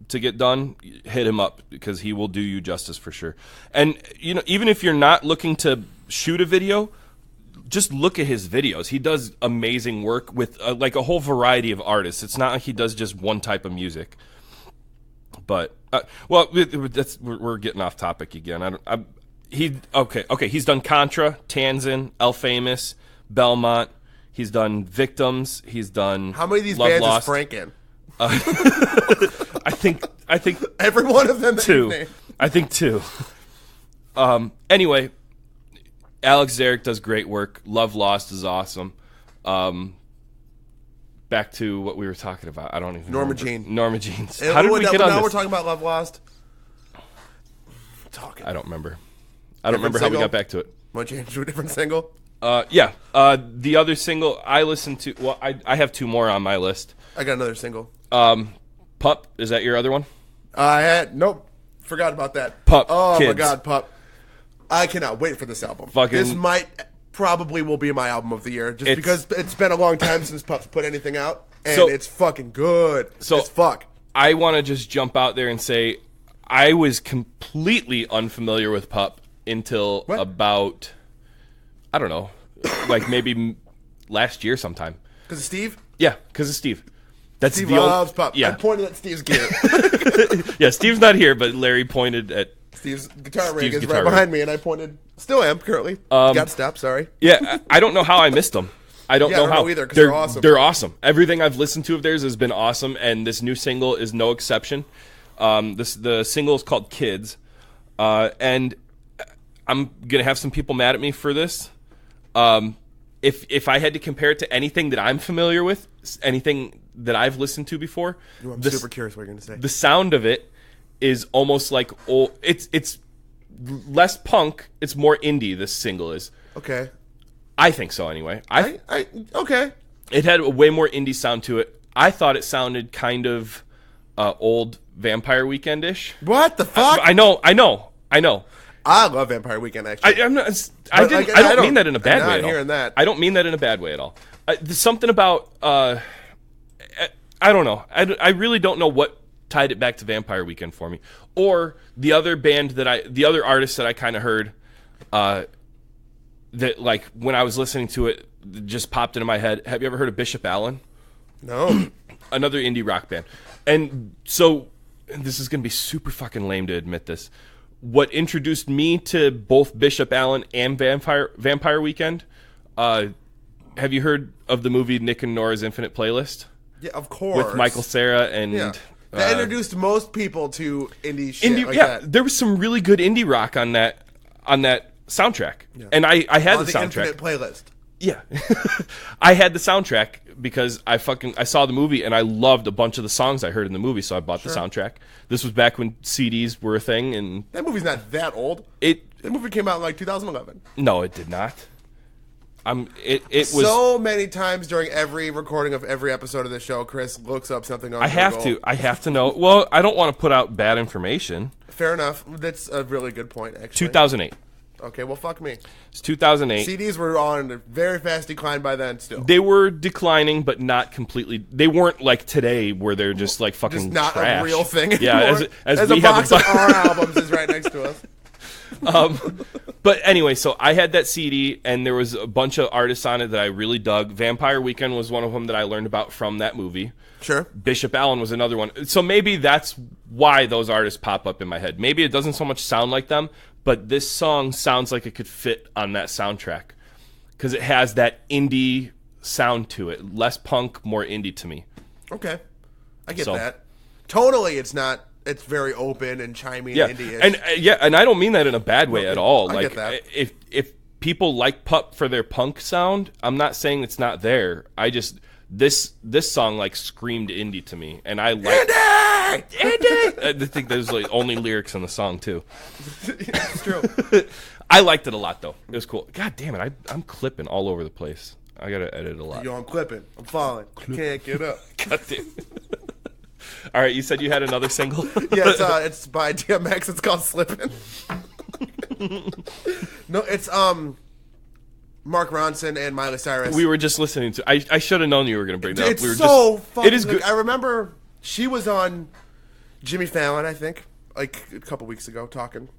to get done, hit him up because he will do you justice for sure. And even if you're not looking to shoot a video, just look at his videos. He does amazing work with like a whole variety of artists. It's not like he does just one type of music. But we're getting off topic again. He's done Contra, Tanzan, El Famous, Belmont. He's done Victims. He's done how many of these Love bands Lost. is Frank in? I think every one of them. Two. I think two. Anyway, Alex Zarek does great work. Love Lost is awesome. Back to what we were talking about. I don't even Norma remember. Jean. Norma Jean. How did we get on now this? We're talking about Love Lost. I don't remember. I don't remember how we single? got back to it. Want to change to a different single? Yeah. The other single I listened to. Well, I have two more on my list. I got another single. Pup, is that your other one? Nope. Forgot about that. Pup, Oh my Kids. God, Pup. I cannot wait for this album. Fucking- This probably will be my album of the year, just It's- because it's been a long time since Pup's put anything out, and So- it's fucking good. So- as fuck. I want to just jump out there and say I was completely unfamiliar with Pup until What? about, I don't know, like maybe last year sometime. Because of Steve? Yeah, because of Steve. That's Steve the only- loves Pup. I Yeah, pointed at Steve's gear. yeah. Steve's not here, but Larry pointed at. Steve's guitar rig Steve's is guitar right rig. behind me, and I pointed. Still am, currently. Got to stop, sorry. Yeah, I don't know how I missed them. I don't Yeah, know I don't how know either, 'cause they're awesome. They're awesome. Everything I've listened to of theirs has been awesome, and this new single is no exception. The single is called "Kids," and I'm gonna have some people mad at me for this. If I had to compare it to anything that I'm familiar with, anything that I've listened to before, I'm the- super curious what you're going to say. the sound of it is almost like it's less punk, it's more indie. This single is. Okay. I think so anyway. Okay. It had a way more indie sound to it. I thought it sounded kind of old Vampire Weekend-ish. What the fuck? I know. I love Vampire Weekend, actually. I But, like, I don't mean that in a bad I'm way not at all. hearing that. I don't mean that in a bad way at all. There's something about I don't know. I really don't know what tied it back to Vampire Weekend for me, or the other artist that I kind of heard that, like, when I was listening to it, just popped into my head. Have you ever heard of Bishop Allen? No. Another indie rock band. And so this is going to be super fucking lame to admit this. What introduced me to both Bishop Allen and Vampire Weekend, have you heard of the movie Nick and Nora's Infinite Playlist? Yeah, of course. With Michael Cera and... Yeah. That introduced most people to indie shit like that. There was some really good indie rock on that soundtrack. Yeah. And I had On the the soundtrack. Infinite Playlist. Yeah. I had the soundtrack because I saw the movie and I loved a bunch of the songs I heard in the movie, so I bought the soundtrack. This was back when CDs were a thing, and That movie's not that old. that movie came out in like 2011. no, it did not. It was So many times during every recording of every episode of the show, Chris looks up something on I have to know. Well, I don't want to put out bad information. Fair enough. That's a really good point, actually. 2008. Okay, well, fuck me. It's 2008. CDs were on a very fast decline by then still. They were declining, but not completely. They weren't like today, where they're just like fucking Just not trash. a real thing Yeah, anymore. as a we box have of our albums is right next to us. But anyway, so I had that CD, and there was a bunch of artists on it that I really dug. Vampire Weekend was one of them that I learned about from that movie. Sure. Bishop Allen was another one. So maybe that's why those artists pop up in my head. Maybe it doesn't so much sound like them, but this song sounds like it could fit on that soundtrack because it has that indie sound to it. Less punk, more indie to me. Okay. I get So- that. Tonally, it's not. It's very open and chimey Yeah, and indie-ish. and I don't mean that in a bad way at all. I Like get that. if people like Pup for their punk sound, I'm not saying it's not there. I just this song like screamed indie to me, and I like indie. I think there's like only lyrics in the song too. It's true. I liked it a lot though. It was cool. God damn it, I'm clipping all over the place. I gotta edit a lot. Yo, I'm clipping. I'm falling. Can't get up. God damn. All right, you said you had another single. Yeah, it's by DMX. It's called Slippin'. No, it's Mark Ronson and Miley Cyrus. We were just listening to. I should have known you were going to bring that up. It's We were so fucking It is good. I remember she was on Jimmy Fallon, I think, like a couple weeks ago, talking.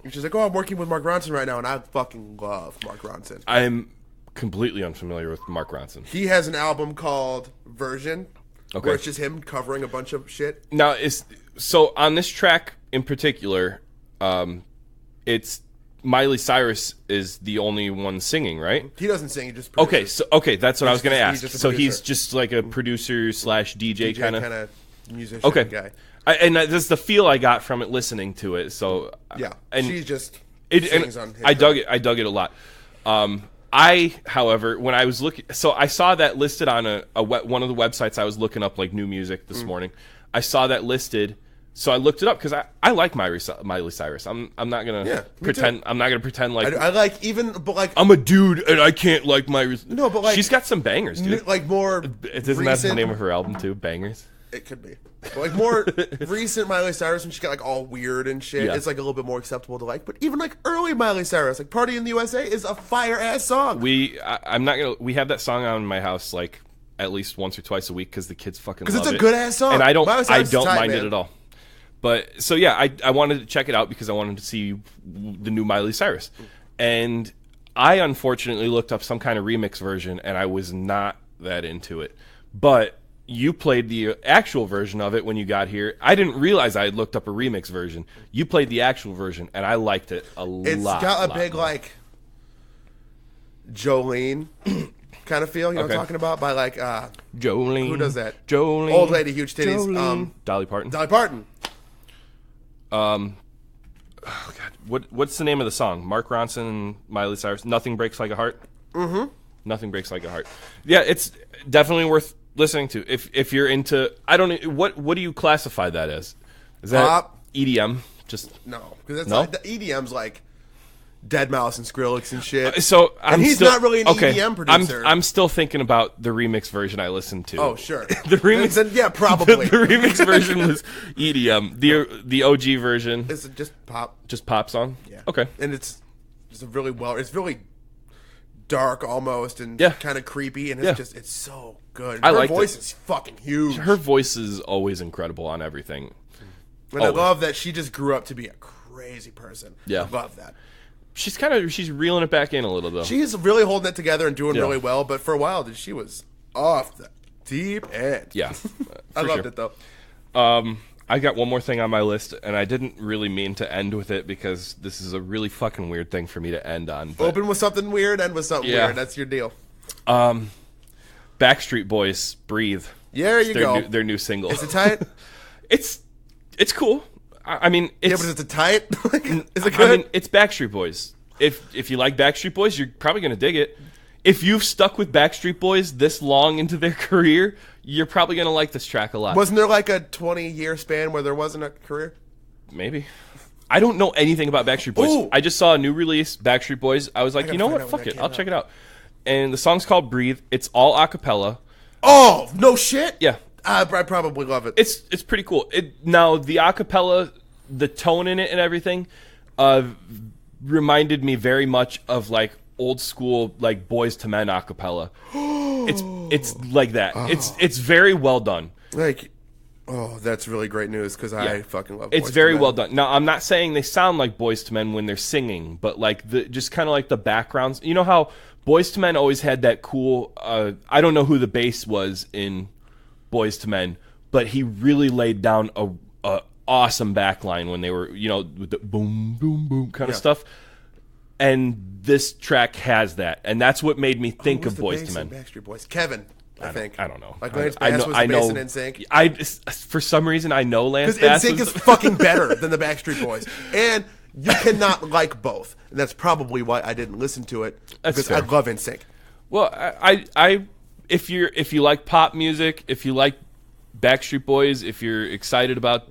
And she's like, "Oh, I'm working with Mark Ronson right now," and I fucking love Mark Ronson. I'm completely unfamiliar with Mark Ronson. He has an album called Version, Okay. where it's just him covering a bunch of shit. Now, so on this track in particular, it's Miley Cyrus is the only one singing, right? He doesn't sing; he just Okay, produces. that's what I was going to he's ask. just a So he's producer. just like a producer slash DJ kind of. musician Okay. guy. And that's the feel I got from it listening to it. So Yeah, and she just It, sings and on his I dug track. it. I dug it a lot. However, when I was looking, so I saw that listed on one of the websites I was looking up, like new music this morning. I saw that listed So I looked it up because I like Miley Cyrus. I'm not gonna pretend. I'm not gonna pretend like I like even, but like I'm a dude and I can't like Miley. No, but like she's got some bangers, dude. like more. Isn't that the name of her album too? Bangers. It could be, but like more recent Miley Cyrus when she got like all weird and shit. Yeah. It's like a little bit more acceptable to like. But even like early Miley Cyrus, like "Party in the USA" is a fire ass song. I'm not gonna. We have that song on in my house like at least once or twice a week because the kids fucking love it. Because it's a good ass song, and I don't Cyrus is tight, mind man. it at all. But so yeah, I wanted to check it out because I wanted to see the new Miley Cyrus, and I unfortunately looked up some kind of remix version, and I was not that into it. But you played the actual version of it when you got here. I didn't realize I had looked up a remix version. You played the actual version, and I liked it a lot. It's got a big like Jolene kind of feel. You know what I'm talking about? By like Jolene. who does that? Jolene. Old lady, huge titties. Jolene. Dolly Parton. Dolly Parton. Oh God, what's the name of the song? Mark Ronson and Miley Cyrus. Nothing Breaks Like a Heart. Mm-hmm. Nothing Breaks Like a Heart. Yeah, it's definitely worth listening to if you're into. I don't know what do you classify that as? Is that Pop. EDM? Just No, because that's No? like, the EDM's like Dead Mouse and Skrillex and shit. so. And he's not really an EDM producer. I'm still thinking about the remix version I listened to. Oh sure, the remix. Then, yeah, probably. The remix version was EDM. The OG version. It's just pop. Just pop song. Yeah. Okay. And it's a really it's really dark almost and Yeah. kind of creepy and it's so good. I Her liked voice it. is fucking huge. Her voice is always incredible on everything. And I always. love that she just grew up to be a crazy person. Yeah. I love that. She's reeling it back in a little though. She's really holding it together and doing Yeah. really well, but for a while she was off the deep end. Yeah. I for loved sure. it though. I got one more thing on my list, and I didn't really mean to end with it because this is a really fucking weird thing for me to end on. But Open with something weird, end with something Yeah. weird. That's your deal. Backstreet Boys, "Breathe." There you go. Their new single. Is it tight? It's cool. I mean, it's, Yeah, but is it tight? Like, is it I good? mean, it's Backstreet Boys. If you like Backstreet Boys, you're probably gonna dig it. If you've stuck with Backstreet Boys this long into their career, you're probably gonna like this track a lot. Wasn't there like a 20-year span where there wasn't a career? Maybe. I don't know anything about Backstreet Boys. Ooh. I just saw a new release, Backstreet Boys. I was like, gotta you know find what? out when Fuck that it. came I'll out. check it out. And the song's called "Breathe." It's all a cappella. Oh, no shit? Yeah. I probably love it. It's pretty cool. Now the acapella, the tone in it and everything, reminded me very much of like old school like Boys to Men acapella. It's like that. It's very well done. Like, oh, that's really great news because I fucking love It's Boyz II very Men. well done. Now I'm not saying they sound like Boys to Men when they're singing, but like just kind of like the backgrounds. You know how Boys to Men always had that cool. I don't know who the bass was in Boys to Men, but he really laid down a awesome backline when they were, with the boom boom boom kind of stuff. And this track has that, and that's what made me think of Boys to Men. Backstreet Boys. Kevin, I think. I don't know. Like Lance I Bass know. was I the know. bass in NSYNC. I for some reason I know Lance Because Bass. NSYNC is fucking better than the Backstreet Boys, and you cannot like both, and that's probably why I didn't listen to it. That's Because fair. I love NSYNC. Well, I if you like pop music, if you like Backstreet Boys, if you're excited about,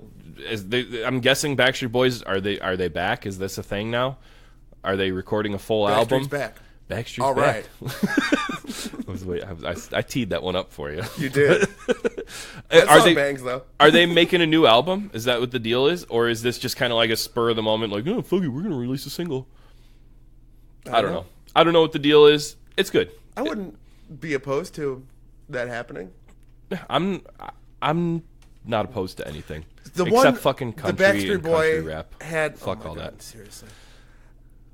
I'm guessing Backstreet Boys are they back? Is this a thing now? Are they recording a full album? Backstreet's back. Backstreet's All back. right. I teed that one up for you. You did. That Are song they bangs though. Are they making a new album? Is that what the deal is, or is this just kind of like a spur of the moment? Like, oh fuck it, we're gonna release a single. I don't know. I don't know what the deal is. It's good. I wouldn't be opposed to that happening. I'm not opposed to anything The except one, fucking country the Backstreet and Boy country rap. had. Fuck oh my all God, that. Seriously.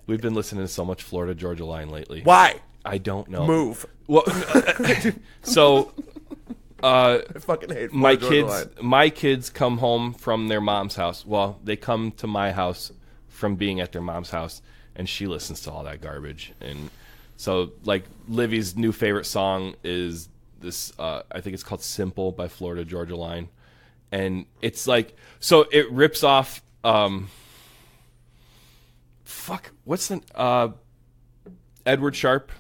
We've been listening to so much Florida Georgia Line lately. Why? I don't know. Move. Well, so I fucking hate my Florida Georgia kids, Line. my kids come home from their mom's house. Well, they come to my house from being at their mom's house, and she listens to all that garbage. And so, like, Livy's new favorite song is this. I think it's called "Simple" by Florida Georgia Line, and it's like, so it rips off. What's the Edward Sharp?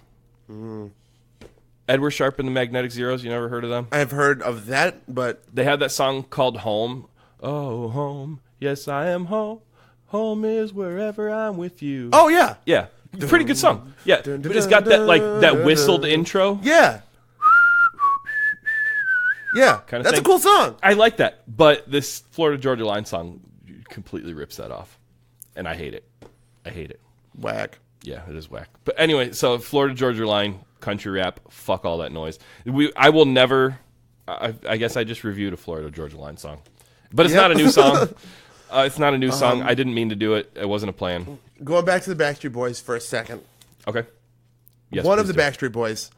Edward Sharp and the Magnetic Zeros. You never heard of them? I've heard of that, but They have that song called "Home," Oh, home. Yes, I am home. Home is wherever I'm with you. Oh yeah, Yeah. Pretty good song. Yeah. But it's got that like that whistled intro. yeah, yeah. Kinda That's thing. a cool song. I like that. But this Florida Georgia Line song completely rips that off. And I hate it. I hate it. Whack. Yeah, it is whack. But anyway, so Florida Georgia Line, country rap, fuck all that noise. I will never. I guess I just reviewed a Florida Georgia Line song, but it's Yep. not a new song. It's not a new song. I didn't mean to do it. It wasn't a plan. Going back to the Backstreet Boys for a second. Okay. Yes, One of the please do. Backstreet Boys.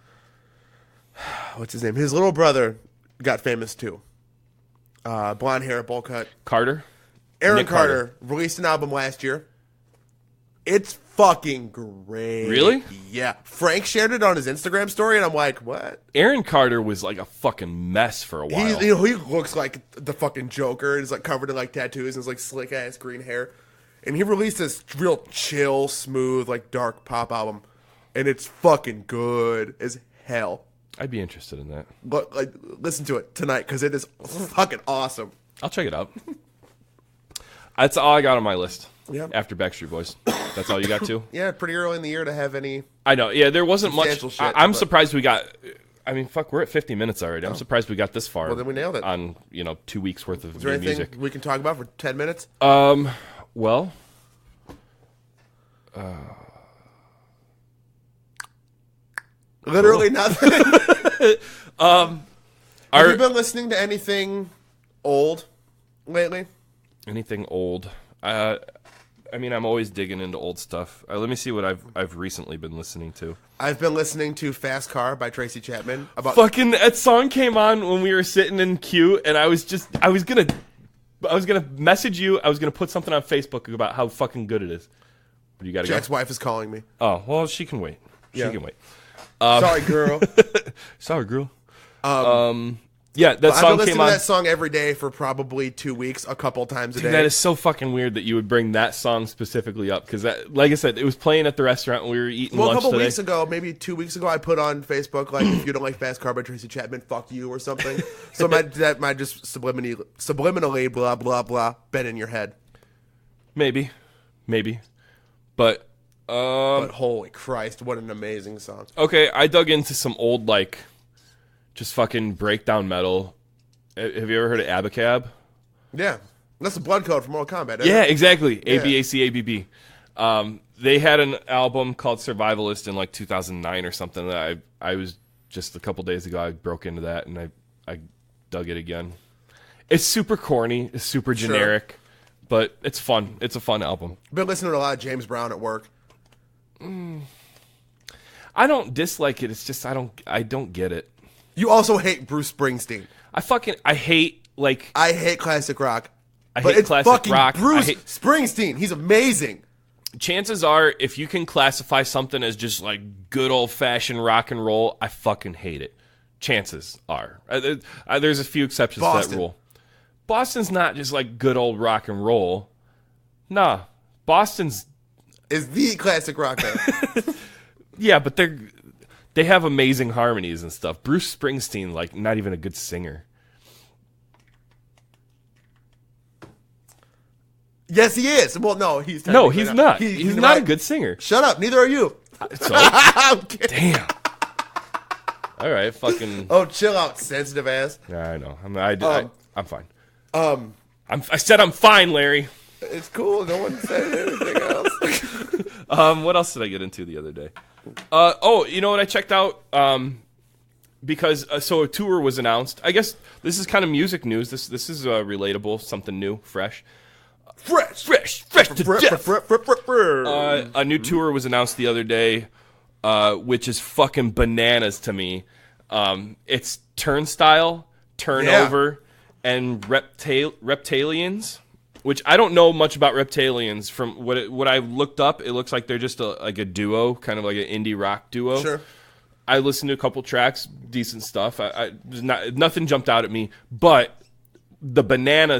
What's his name? His little brother got famous too. Blonde hair, bowl cut. Carter. Aaron Nick Carter released an album last year. It's fucking great. Really? Yeah. Frank shared it on his Instagram story, and I'm like, what? Aaron Carter was like a fucking mess for a while. He looks like the fucking Joker. He's like covered in like tattoos and his like slick ass green hair. And he released this real chill, smooth, like dark pop album, and it's fucking good as hell. I'd be interested in that. But like, listen to it tonight because it is fucking awesome. I'll check it out. That's all I got on my list. Yeah. After Backstreet Boys. That's all you got too? Yeah, pretty early in the year to have any. I know. Yeah, there wasn't much. Substantial shit, I'm but- surprised we got. I mean, fuck, we're at 50 minutes already. I'm surprised we got this far. Well, then we nailed it. On 2 weeks worth of Is there new anything music. we can talk about for 10 minutes? Well, Literally nothing. Have our you been listening to anything old lately? anything old? I mean, I'm always digging into old stuff. Let me see what I've recently been listening to. I've been listening to Fast Car by Tracy Chapman. About Fucking that song came on when we were sitting in queue, and I was gonna message you. I was gonna put something on Facebook about how fucking good it is. But you gotta Jack's go. wife is calling me. Oh well, she can wait. She Yeah. can wait. Sorry, girl. Sorry, girl. Yeah, that I've song been listening came to on. that song every day for probably 2 weeks, a couple times a day. That is so fucking weird that you would bring that song specifically up because that, like I said, it was playing at the restaurant when we were eating Well, a lunch couple today. weeks ago, maybe 2 weeks ago, I put on Facebook like, if you don't like Fast Car by Tracy Chapman, fuck you or something. So that might just subliminally blah blah blah been in your head. Maybe, but But holy Christ, what an amazing song! okay. I dug into some old like, just fucking breakdown metal. Have you ever heard of Abacab? Yeah, that's the blood code for Mortal Kombat. Isn't Yeah, it? exactly. Yeah. ABACABB. They had an album called Survivalist in like 2009 or something. That I was just a couple days ago. I broke into that and I dug it again. It's super corny. It's super generic, but it's fun. It's a fun album. Been listening to a lot of James Brown at work. I don't dislike it. It's just I don't get it. You also hate Bruce Springsteen. I hate like I hate classic rock. I but hate it's classic fucking rock. I Bruce hate- Springsteen. He's amazing. chances are if you can classify something as just like good old fashioned rock and roll, I fucking hate it. Chances are. There's a few exceptions to Boston. that rule. Boston's not just like good old rock and roll. Nah. Boston's Is the classic rock band. yeah, but they have amazing harmonies and stuff. Bruce Springsteen, like, not even a good singer. Yes, he is. Well, no, he's No, technically he's not. He- He's not a right. good singer. Shut up. Neither are you. So, I'm kidding. damn. All right, fucking. Oh, chill out, sensitive ass. Yeah, I know. I'm fine. Um, I said I'm fine, Larry. it's cool. No one said anything else. What else did I get into the other day? You know what I checked out? Because so a tour was announced. I guess this is kind of music news. This is relatable, something new, fresh Fresh. to death. Fresh. A new tour was announced the other day, which is fucking bananas to me. It's Turnstile, Turnover, and Reptalians. Which I don't know much about Reptalians. From what I looked up, it looks like they're just like a duo, kind of like an indie rock duo. Sure. I listened to a couple tracks, decent stuff. Nothing jumped out at me, but the banana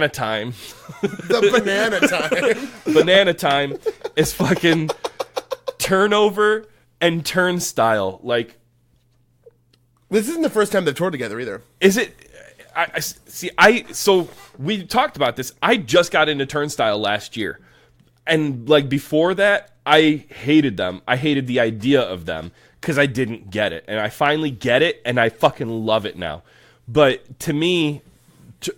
time, The banana time. is fucking Turnover and Turnstile. Like, This isn't the first time they've toured together either. is it? So we talked about this. I just got into Turnstile last year. And like before that, I hated them. I hated the idea of them because I didn't get it. And I finally get it, and I fucking love it now. But to me,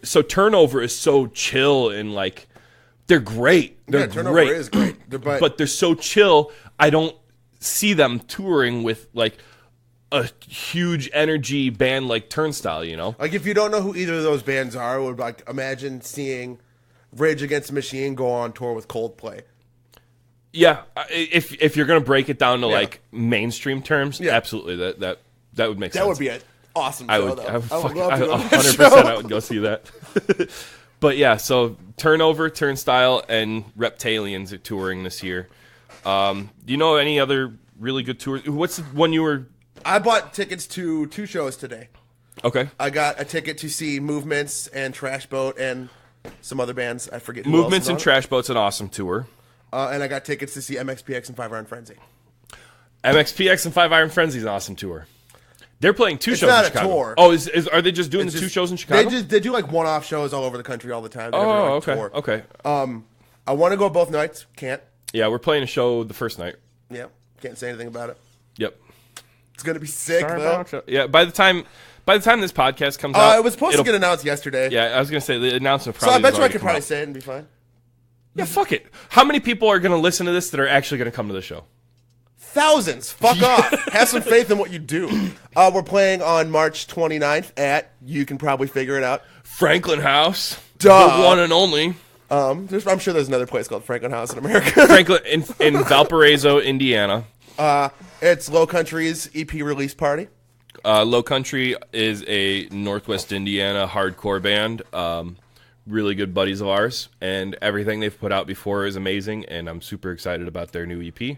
so Turnover is so chill and like they're great. They're Turnover great. is great. But they're so chill. I don't see them touring with like a huge energy band like Turnstile, you know? Like if you don't know who either of those bands are, would like imagine seeing Rage Against the Machine go on tour with Coldplay. Yeah, if you're gonna break it down to like mainstream terms, absolutely that would make sense. That would be an awesome show. I would love to go to that 100%. show. I would go see that. But yeah, so Turnover, Turnstile, and Reptalians are touring this year. Do you know any other really good tours? What's the one you were? I bought tickets to 2 shows today. Okay. I got a ticket to see Movements and Trash Boat and some other bands. I forget who Movements else and is on Trash Boat's an awesome tour. And I got tickets to see MXPX and 5 Iron Frenzy. MXPX and 5 Iron Frenzy's an awesome tour. They're playing 2 shows not in a Chicago. tour. Oh, are they just doing It's the 2 just- shows in Chicago? They do like one-off shows all over the country all the time. They never, Oh, like, okay. tour. Okay. I want to go both nights. Can't. Yeah, we're playing a show the first night. Yeah. Can't say anything about it. Yep. It's gonna be sick though. Yeah, by the time this podcast comes out, It was supposed to it'll- get announced yesterday. Yeah, I was gonna say the announcement So probably. I bet has you I already could come probably out. say it and be fine. Yeah, fuck it. How many people are gonna listen to this that are actually gonna come to the show? Thousands. Fuck off. Have some faith in what you do. We're playing on March 29th at, you can probably figure it out, Franklin House, Duh. the one and only. I'm sure there's another place called Franklin House in America. Franklin in Valparaiso, Indiana. It's Low Country's EP release party. Low Country is a Northwest Indiana hardcore band. Really good buddies of ours, and everything they've put out before is amazing, and I'm super excited about their new EP.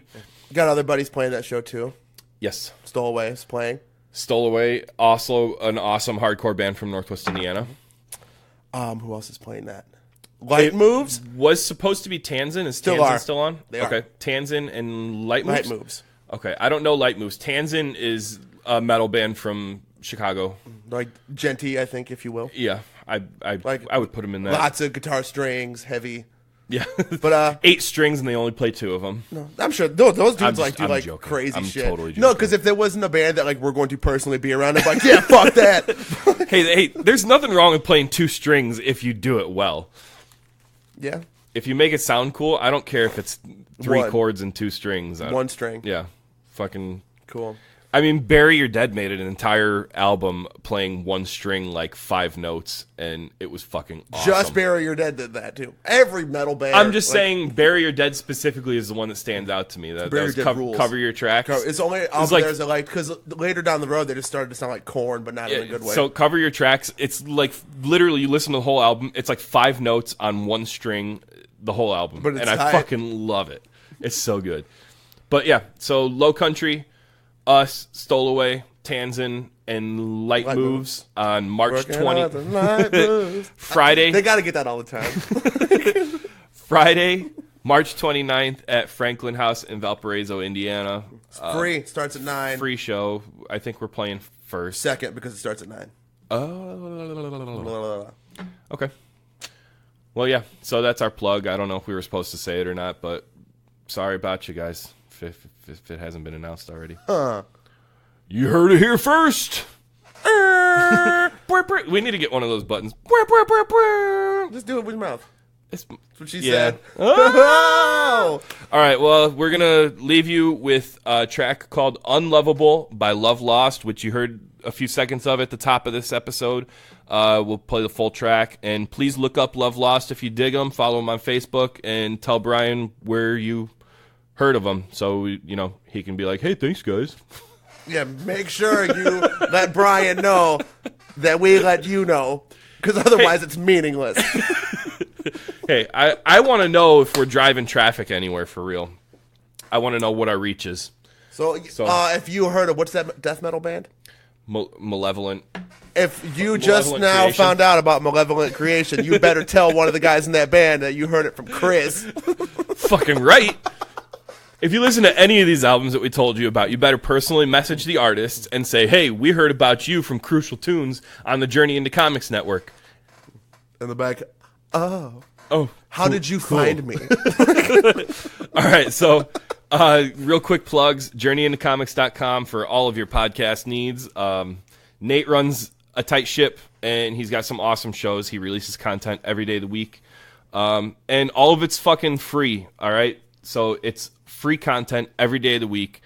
Got other buddies playing that show too. Yes. Stowaway is playing. Stowaway, also an awesome hardcore band from Northwest Indiana. Who else is playing that? Light Moves? Was supposed to be Tanzin. Is Still Tanzin are. still on? They are. Okay. Tanzin and Light Moves? Light Moves. Okay. I don't know Light Moves. Tanzin is a metal band from Chicago. Like Genty, I think, if you will. Yeah. I would put them in that. Lots of guitar strings, heavy. Yeah. But 8 strings and they only play 2 of them. I'm sure those dudes I'm do joking. crazy I'm shit. totally No, joking. because if there wasn't a band that like we're going to personally be around, I'm like, yeah, fuck that. Hey, there's nothing wrong with playing 2 strings if you do it well. Yeah, If you make it sound cool, I don't care if it's 3 One. chords and 2 strings. one string. Yeah. Fucking Cool. I mean, Bury Your Dead made an entire album playing 1 string, like 5 notes, and it was fucking awesome. Just Bury Your Dead did that too. Every metal band. I'm just like, saying, Bury Your Dead specifically is the one that stands out to me. That Bury was Your Dead rules. Cover Your Tracks. It's only album like- there's like because later down the road they just started to sound like Korn, but not in a good way. So Cover Your Tracks, it's like literally you listen to the whole album, it's like 5 notes on 1 string, the whole album. But it's and I tight. fucking love it. It's so good. But yeah, so Low Country, us, Stowaway, Tanzin, and Light Light Moves on March Working 20th. out the light moves. Friday. They got to get that all the time. Friday, March 29th at Franklin House in Valparaiso, Indiana. Free starts at 9. Free show. I think we're playing first. Second because it starts at 9. Oh. Okay. Well, yeah. So that's our plug. I don't know if we were supposed to say it or not, but sorry about you guys if it hasn't been announced already. You heard it here first. We need to get one of those buttons. Just do it with your mouth. That's what she Yeah. said. Oh! All right, well, we're going to leave you with a track called Unlovable by Love Lost, which you heard a few seconds of at the top of this episode. We'll play the full track. And please look up Love Lost if you dig them. Follow them on Facebook and tell Brian where you heard of them so, he can be like, hey, thanks, guys. Yeah, make sure you let Brian know that we let you know, because otherwise it's meaningless. Hey, I want to know if we're driving traffic anywhere for real. I want to know what our reach is. So if you heard of, what's that death metal band? Malevolent. If you just Malevolent now Creation. found out about Malevolent Creation, you better tell one of the guys in that band that you heard it from Chris. Fucking right. If you listen to any of these albums that we told you about, you better personally message the artists and say, hey, we heard about you from Crucial Tunes on the Journey into Comics Network. In the back, oh, how cool, did you cool. find me? All right, so real quick plugs, journeyintocomics.com for all of your podcast needs. Nate runs a tight ship, and he's got some awesome shows. He releases content every day of the week, and all of it's fucking free, all right? So it's free content every day of the week,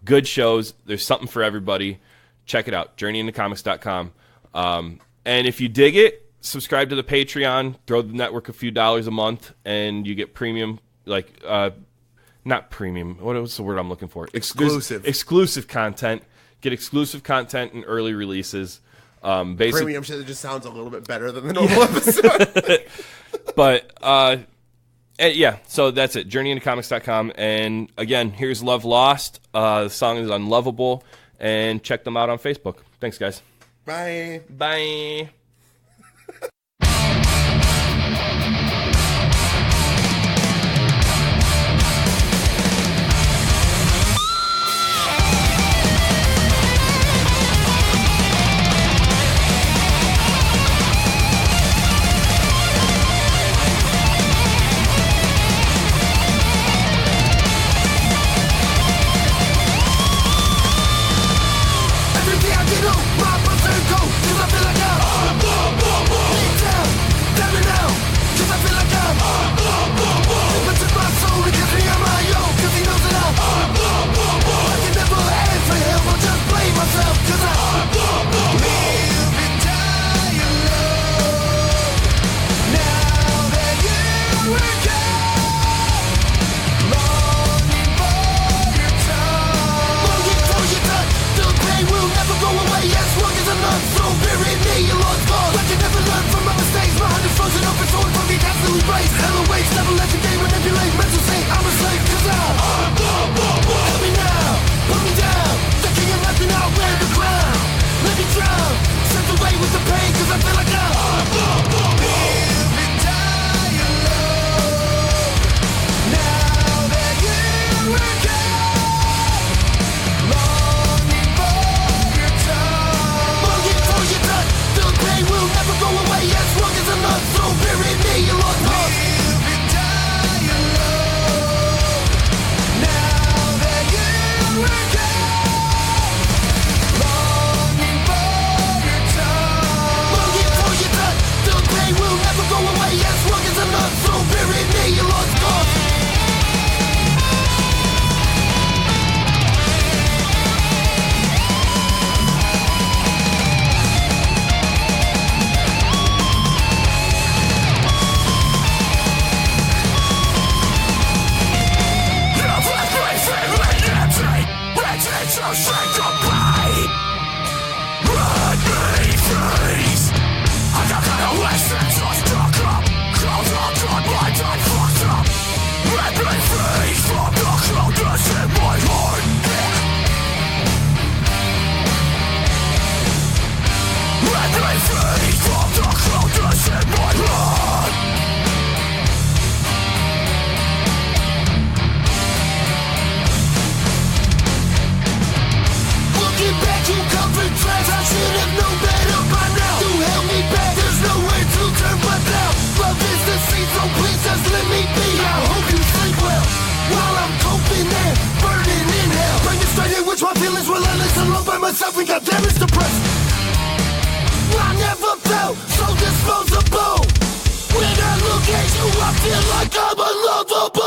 good shows. There's something for everybody. Check it out, journeyintocomics.com. And if you dig it, subscribe to the Patreon, throw the network a few dollars a month, and you get premium, like, not premium, what was the word I'm looking for? Exclusive content. Get exclusive content and early releases. Premium shit that just sounds a little bit better than the normal episode. But, yeah, so that's it, journeyintocomics.com. And, again, here's Love Lost. The song is Unlovable, and check them out on Facebook. Thanks, guys. Bye. Bye. Every day I get up, my birthday go, 'cause I feel like I'm deep down, let me know, 'cause I feel like I'm but to my soul, because me on my own, 'cause he knows that I can never ask for help, I'll just blame myself, 'cause I'm live and die alone. Now that you were gone, longing for your touch. Longing for your touch. The pain will never go away as long as I'm not so bury me in lost cause. I can never learn from my mistakes. My heart is frozen open, so from the absolute race. Hell awaits, never let the game manipulate. Mental state, I'm a slave, 'cause help me now, put me down. Thinking of nothing, I'll wear the crown. Let me drown, sent away with the pain, 'cause I feel like I'm live and die alone. Now that you were gone, longing for your touch. Longing for your touch. The pain will never go away as long as I'm not so bury me in lost cause. Live and die alone. Now that you were gone, longing for your touch. Longing for your touch. The pain will never go away as long as I'm not so bury me in lost cause. Looking back to comfort tracks, I should have known better by now. You held me back, there's nowhere to turn but now. Love is the seed, so please just let me be. I hope you sleep well while I'm coping and burning in hell. Bring it straight in, which my feelings relentless. Alone by myself and goddamn it's depressed. I never felt so disposable. When I look at you, I feel like I'm unlovable.